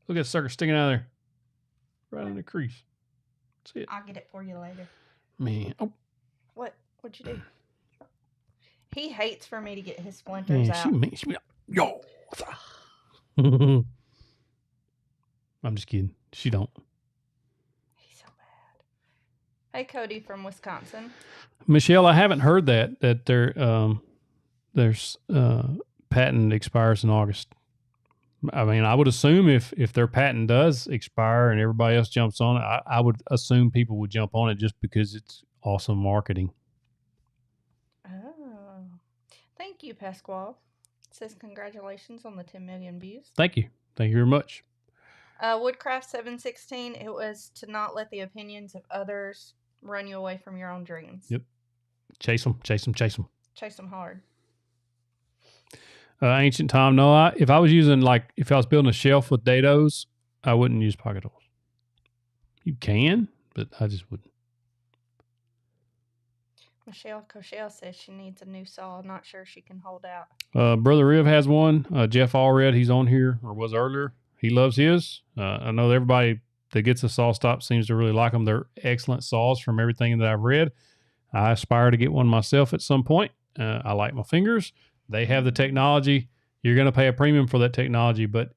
Look at that sucker sticking out of there. Right in the crease. See it? I'll get it for you later. Man. Oh. What'd you do? He hates for me to get his splinters out. Yo. I'm just kidding. She don't. He's so bad. Hey, Cody from Wisconsin. Michelle, I haven't heard that there's patent expires in August. I mean, I would assume if their patent does expire and everybody else jumps on it, I would assume people would jump on it just because it's awesome marketing. Oh. Thank you, Pasquale. It says congratulations on the 10 million views. Thank you. Thank you very much. Woodcraft 716, it was to not let the opinions of others run you away from your own dreams. Yep. Chase them. Chase them hard. Ancient Tom, no, if I was building a shelf with dados, I wouldn't use pocket holes. You can, but I just wouldn't. Michelle Cochelle says she needs a new saw. Not sure she can hold out. Brother Riv has one. Jeff Allred, he's on here, or was earlier. He loves his. I know everybody that gets a saw stop seems to really like them. They're excellent saws from everything that I've read. I aspire to get one myself at some point. I like my fingers. They have the technology. You're going to pay a premium for that technology, but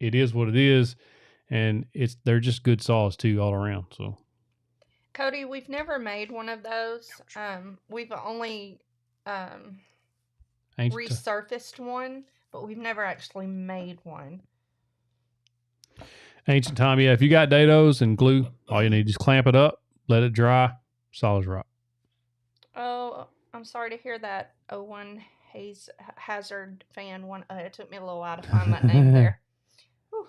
it is what it is. And they're just good saws too all around. So, Cody, we've never made one of those. We've only resurfaced one, but we've never actually made one. Ancient Time, yeah. If you got dados and glue, all you need is just clamp it up, let it dry, solid rock. Oh, I'm sorry to hear that. Hazard fan one. It took me a little while to find that name there. Whew.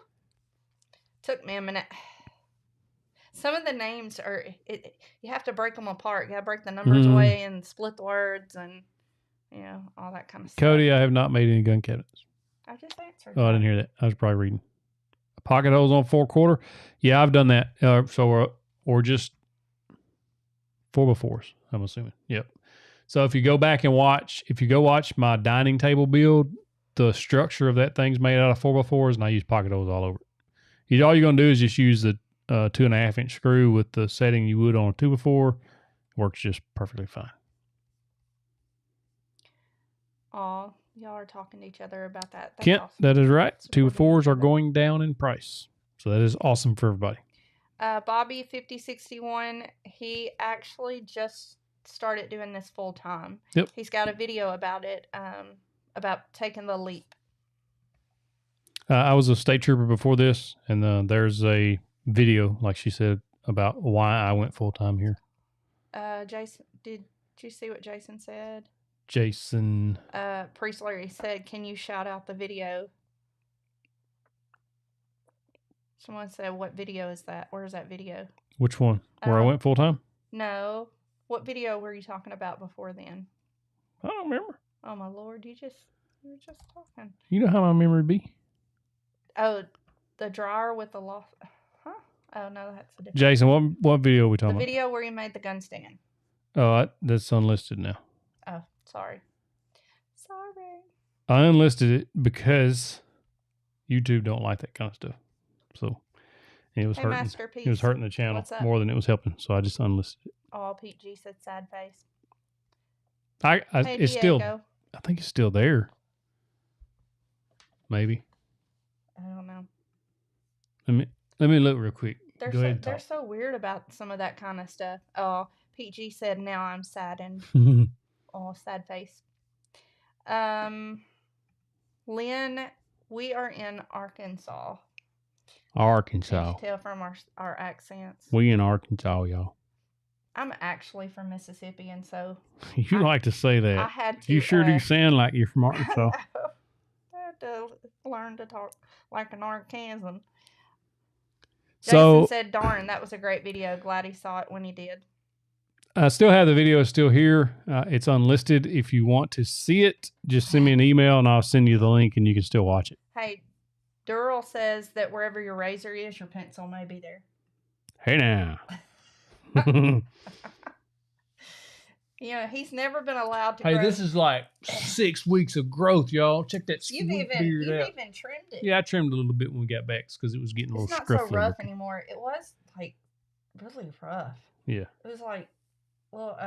Took me a minute. Some of the names are you have to break them apart. You got to break the numbers away and split the words and all that kind of stuff. Cody, I have not made any gun cabinets. I just answered. Oh, I didn't hear that. I was probably reading. Pocket holes on 4/4. Yeah, I've done that. Or just 4x4s. I'm assuming. Yep. So if you go back and watch my dining table build, the structure of that thing's made out of 4x4s, and I use pocket holes all over it. All you're going to do is just use the 2.5-inch screw with the setting you would on a 2x4. Works just perfectly fine. Oh, y'all are talking to each other about that. That's Kent, awesome. that is right. 2x4s are going down in price. So that is awesome for everybody. Bobby 5061, he actually just started doing this full time. Yep. He's got a video about it, about taking the leap. I was a state trooper before this, and there's a video, like she said, about why I went full time here. Jason, did you see what Jason said? Jason. Priestler, he said, "Can you shout out the video?" Someone said, "What video is that? Where's that video?" Which one? Where I went full time? No. What video were you talking about before then? I don't remember. Oh my Lord, you were just talking. You know how my memory be. Oh, the dryer with the loft. Huh? Oh no, that's a different. Jason, what video are we talking The about? video where you made the gun stand. Oh, that's unlisted now. Oh, sorry. I unlisted it because YouTube don't like that kind of stuff. So it was hurting. Masterpiece. It was hurting the channel What's up? more than it was helping. So I just unlisted it. Oh, Pete G said sad face. Hey, it's still. Diego. I think it's still there. Maybe. I don't know. Let me look real quick. Go ahead and They're talk. so weird about some of that kind of stuff. Oh, Pete G said, "Now I'm saddened." Oh, sad face. Lynn, we are in Arkansas. Arkansas. You can tell from our accents. We in Arkansas, y'all. I'm actually from Mississippi, and so You like to say that. I had to. You sure do sound like you're from Arkansas. I had to learn to talk like an Arkansan. So Jason said, "Darn, that was a great video. Glad he saw it when he did." I still have the video still here. It's unlisted. If you want to see it, just send me an email and I'll send you the link and you can still watch it. Hey, Durrell says that wherever your razor is, your pencil may be there. Hey now. You know, he's never been allowed to. Hey, grow. this is like 6 weeks of growth, y'all. Check that You've sweet beard even out. trimmed it. Yeah, I trimmed a little bit when we got back because it was getting a It's little not scruffy. so rough looking. anymore. It was like really rough. Yeah. It was like, well,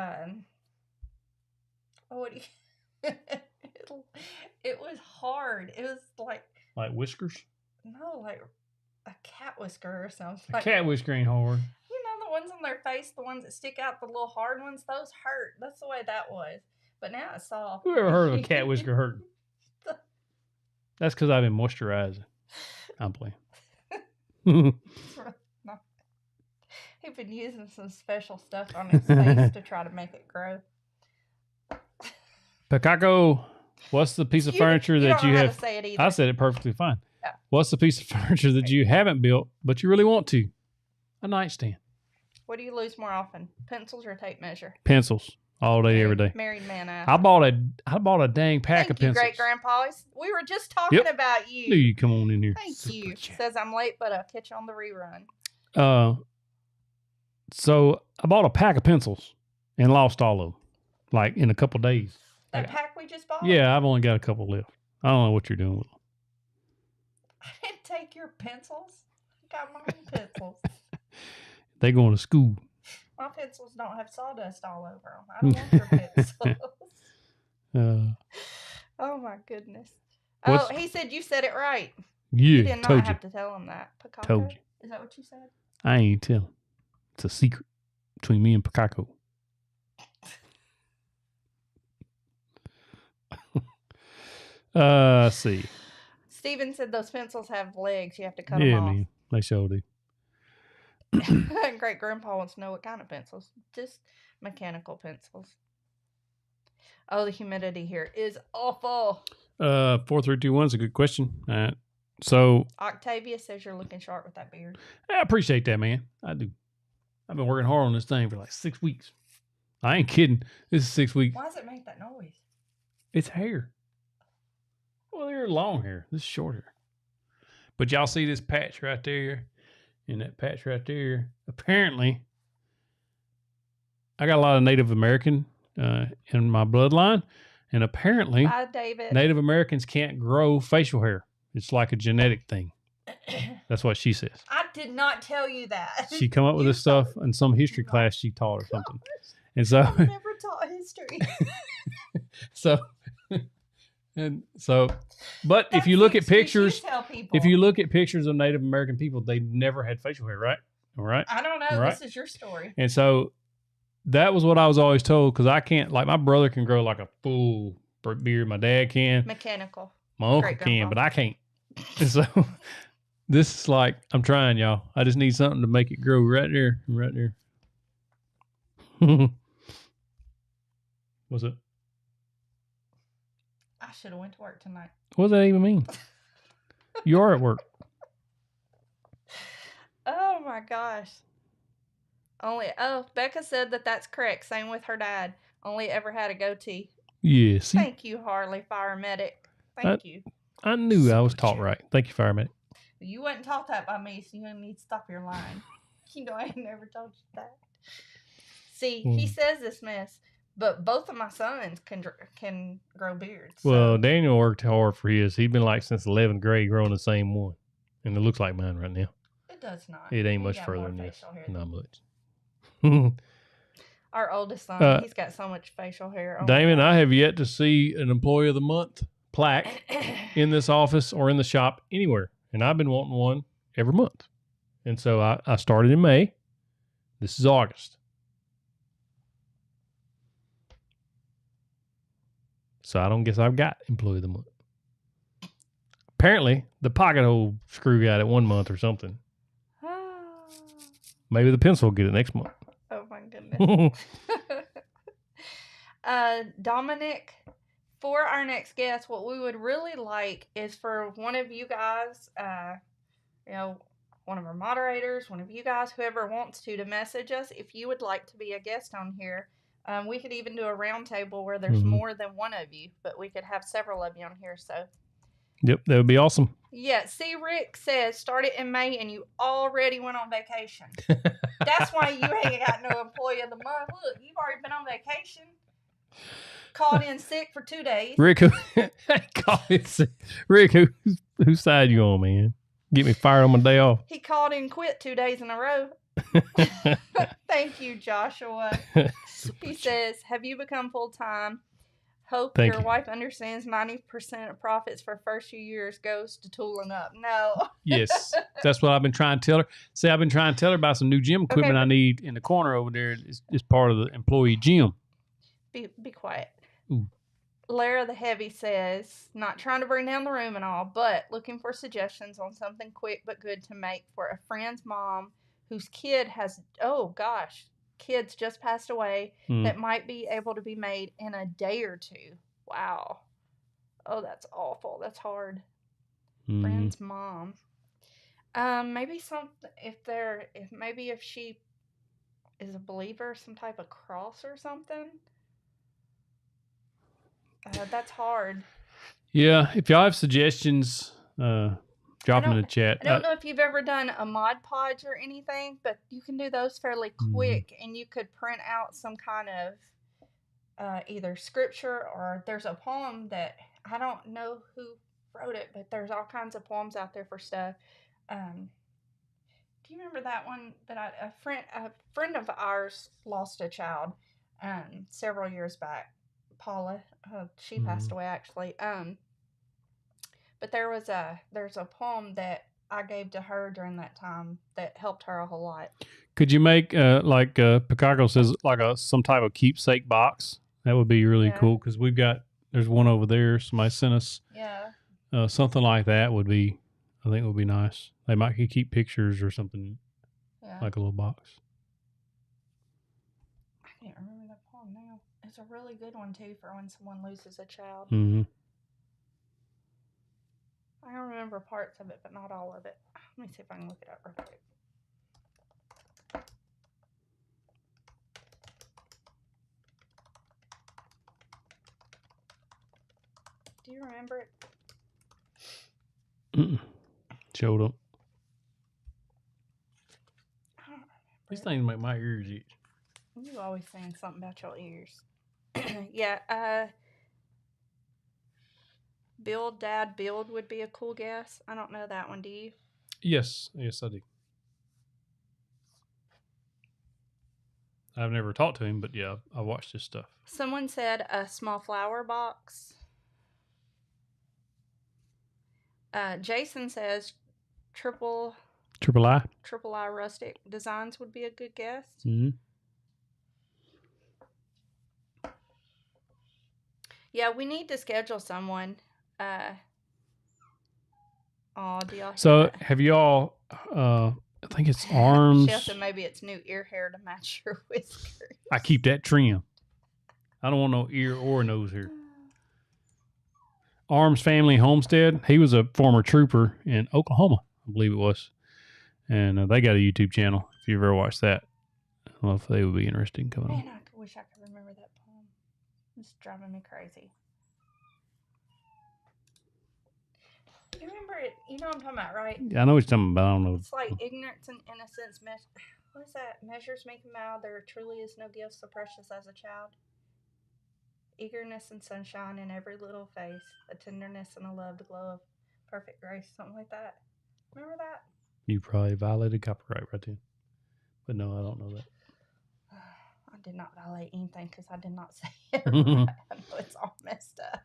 what do you? It was hard. It was Like whiskers? like a cat whisker or something. A cat whisker ain't hard. You know, the ones on their face, the ones that stick out, the little hard ones, those hurt. That's the way that was. But now it's soft. Who ever heard of a cat whisker hurting? That's because I've been moisturizing. I'm playing. He's been using some special stuff on his face to try to make it grow. Picaco, what's the piece of furniture that don't you know how have? to say it either. I said it perfectly fine. Yeah. What's the piece of furniture that you haven't built, but you really want to? A nightstand. What do you lose more often, pencils or tape measure? Pencils. All day, every day. Married man. I bought a dang pack of pencils. Great grandpa. We were just talking about you. Knew you come on in here. Thank you. Says I'm late, but I'll catch you on the rerun. So I bought a pack of pencils and lost all of them, like in a couple days. That pack we just bought? Yeah, I've only got a couple left. I don't know what you're doing with them. I didn't take your pencils. I got my own pencils. They going to school. My pencils don't have sawdust all over them. I don't want your pencils. Oh my goodness. Oh, he said you said it right. Yeah, You did not have to tell him that. Picaco? Told you. Is that what you said? I ain't telling. It's a secret between me and Picaco. Let's see. Steven said those pencils have legs. You have to cut them Yeah, off. man. They sure do. Great grandpa wants to know what kind of pencils. Just mechanical pencils. Oh, the humidity here is awful. 4321 is a good question. So Octavia says you're looking sharp with that beard. I appreciate that, man. I do. I've been working hard on this thing for like 6 weeks. I ain't kidding. This is 6 weeks. Why does it make that noise? It's hair. Well, they're long hair. This is short hair. But y'all see this patch right there and that patch right there? Apparently, I got a lot of Native American in my bloodline. And apparently, Bye, David. Native Americans can't grow facial hair. It's like a genetic thing. That's what she says. I did not tell you that. She come up with this stuff in some history class she taught or something. And so I've never taught history. But if you look at pictures, if of Native American people, they never had facial hair, right? All right. I don't know. Right. This is your story. And so that was what I was always told, because I can't, like, my brother can grow like a full beard. My dad can. Mechanical. My uncle can, but I can't. And so this is like, I'm trying, y'all. I just need something to make it grow right there. Right there. What's it? I should have went to work tonight. What does that even mean? You are at work. Oh my gosh. Becca said that's correct. Same with her dad. Only ever had a goatee. Yeah, see? Thank you, Harley, fire medic. Thank you. I knew I was taught right. Thank you, fireman. You wasn't taught that by me, so you need to stop your line. You know I ain't never told you that. See, he says this mess, but both of my sons can grow beards. Well, Daniel worked hard for his. He's been like since 11th grade growing the same one. And it looks like mine right now. It does not. It ain't much further than this. Not much. Our oldest son, he's got so much facial hair. Oh Damon, I have yet to see an Employee of the Month plaque in this office or in the shop anywhere. And I've been wanting one every month. And so I started in May. This is August. So I don't guess I've got Employee of the Month. Apparently, the pocket hole screw got it 1 month or something. Maybe the pencil will get it next month. Oh, my goodness. Dominic, for our next guest, what we would really like is for one of you guys, one of our moderators, one of you guys, whoever wants to message us if you would like to be a guest on here. We could even do a round table where there's more than one of you, but we could have several of you on here. So, yep, that would be awesome. Yeah, see, Rick says start it in May and you already went on vacation. That's why you ain't got no Employee of the Month. Look, you've already been on vacation. Called in sick for 2 days. Rick, Rick, whose side you on, man? Get me fired on my day off. He called in quit 2 days in a row. Thank you, Joshua. He says, have you become full-time? Hope your wife understands 90% of profits for first few years goes to tooling up. No. Yes, that's what I've been trying to tell her. See, I've been trying to tell her about some new gym equipment I need in the corner over there. It's part of the employee gym. Be quiet. Ooh. Lara the Heavy says, not trying to bring down the room and all, but looking for suggestions on something quick but good to make for a friend's mom whose kids just passed away that might be able to be made in a day or two. Wow. Oh, that's awful. That's hard. Friend's mom. Maybe if she is a believer, some type of cross or something. That's hard. Yeah, if y'all have suggestions, drop them in the chat. I don't know if you've ever done a Mod Podge or anything, but you can do those fairly quick, and you could print out some kind of either scripture or there's a poem that I don't know who wrote it, but there's all kinds of poems out there for stuff. Do you remember that one that a friend of ours lost a child several years back? Paula, she passed away actually. But there's a poem that I gave to her during that time that helped her a whole lot. Could you make like Picago says, like some type of keepsake box? That would be really cool because there's one over there. Somebody sent us. Yeah. Something like that would be, I think, would be nice. They might keep pictures or something. Yeah. Like a little box. I can't remember that poem now. It's a really good one too for when someone loses a child. Mm-hmm. I don't remember parts of it, but not all of it. Let me see if I can look it up real quick. Do you remember it? Showed up. These things make my ears itch. You always saying something about your ears. Yeah, Build Dad Build would be a cool guess. I don't know that one, do you? Yes, I do. I've never talked to him, but yeah, I watched his stuff. Someone said a small flower box. Jason says triple I rustic designs would be a good guess. Mm-hmm. Yeah, we need to schedule someone. Oh, do y'all hear So that? have y'all? I think it's arms. Shelton, maybe it's new ear hair to match your whiskers. I keep that trim. I don't want no ear or nose hair. Arms Family Homestead. He was a former trooper in Oklahoma, I believe it was, and they got a YouTube channel. If you've ever watched that, I don't know if they would be interested in coming on. Man, I wish I could remember that poem. It's driving me crazy. You remember it? You know what I'm talking about, right? Yeah, I know what you're talking about. I don't know. It's like ignorance and innocence. What is that? Measures make a mile. There truly is no gift so precious as a child. Eagerness and sunshine in every little face. A tenderness and a love, the glow of perfect grace. Something like that. Remember that? You probably violated copyright right then. But no, I don't know that. I did not violate anything because I did not say it right. I know it's all messed up.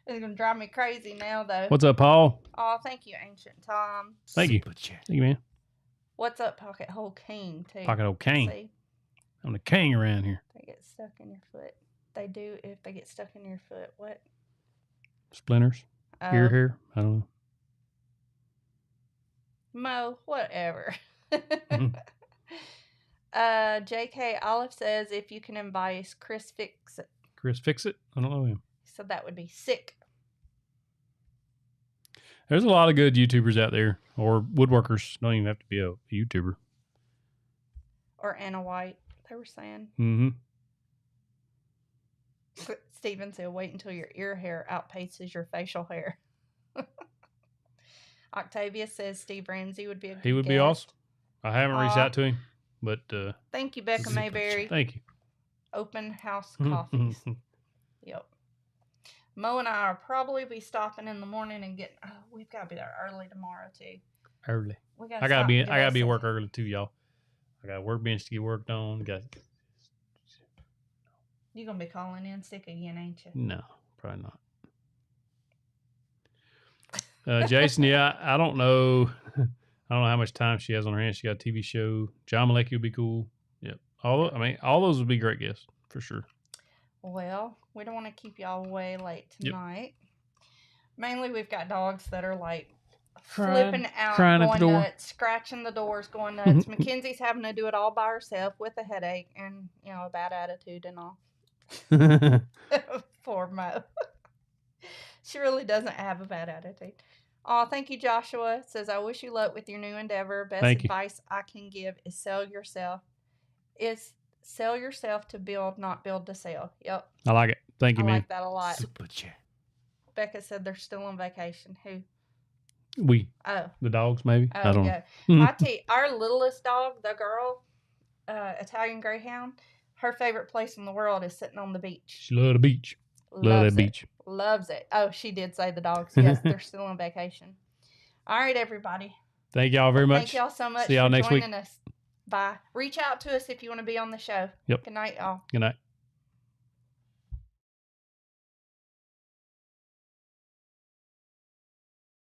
It's going to drive me crazy now, though. What's up, Paul? Oh, thank you, Ancient Tom. Thank you. Thank you, man. What's up, Pocket Hole King, too? Pocket Hole King. See? I'm the king around here. They get stuck in your foot. They do if they get stuck in your foot. What? Splinters? Ear hair? I don't know. Mo, whatever. JK Olive says if you can advise Chris Fix It. Chris Fix It? I don't know him. So that would be sick. There's a lot of good YouTubers out there, or woodworkers. Don't even have to be a YouTuber. Or Anna White, they were saying. Mm-hmm. Steven said, wait until your ear hair outpaces your facial hair. Octavia says Steve Ramsey would be a good He would guest. be awesome. I haven't reached out to him, but... thank you, Becca Mayberry. Thank you. Open house coffees. Yep. Mo and I are probably be stopping in the morning and getting... Oh, we've got to be there early tomorrow, too. Early. I gotta be at work early, too, y'all. I got a workbench to get worked on. You're going to be calling in sick again, ain't you? No, probably not. Jason, yeah, I don't know. I don't know how much time she has on her hands. She got a TV show. John Malecki would be cool. Yep. All those would be great guests, for sure. Well, we don't want to keep y'all way late tonight. Yep. Mainly, we've got dogs that are like flipping out, crying going at the door, nuts, scratching the doors, going nuts. Mackenzie's having to do it all by herself with a headache and, a bad attitude and all. Poor Mo. She really doesn't have a bad attitude. Oh, thank you, Joshua. It says, I wish you luck with your new endeavor. Best advice I can give is sell yourself. Sell yourself to build, not build to sell. Yep. I like it. Thank you, man. I like that a lot. Super chat. Becca said they're still on vacation. Who? We. Oh. The dogs, maybe? Oh, I don't know. I tell you, our littlest dog, the girl, Italian Greyhound, her favorite place in the world is sitting on the beach. She loves the beach. Love that beach. Loves it. Oh, she did say the dogs. Yes, they're still on vacation. All right, everybody. Thank y'all very much. Thank y'all so much See y'all for next joining week. us. Bye. Reach out to us if you want to be on the show. Yep. Good night, y'all. Good night.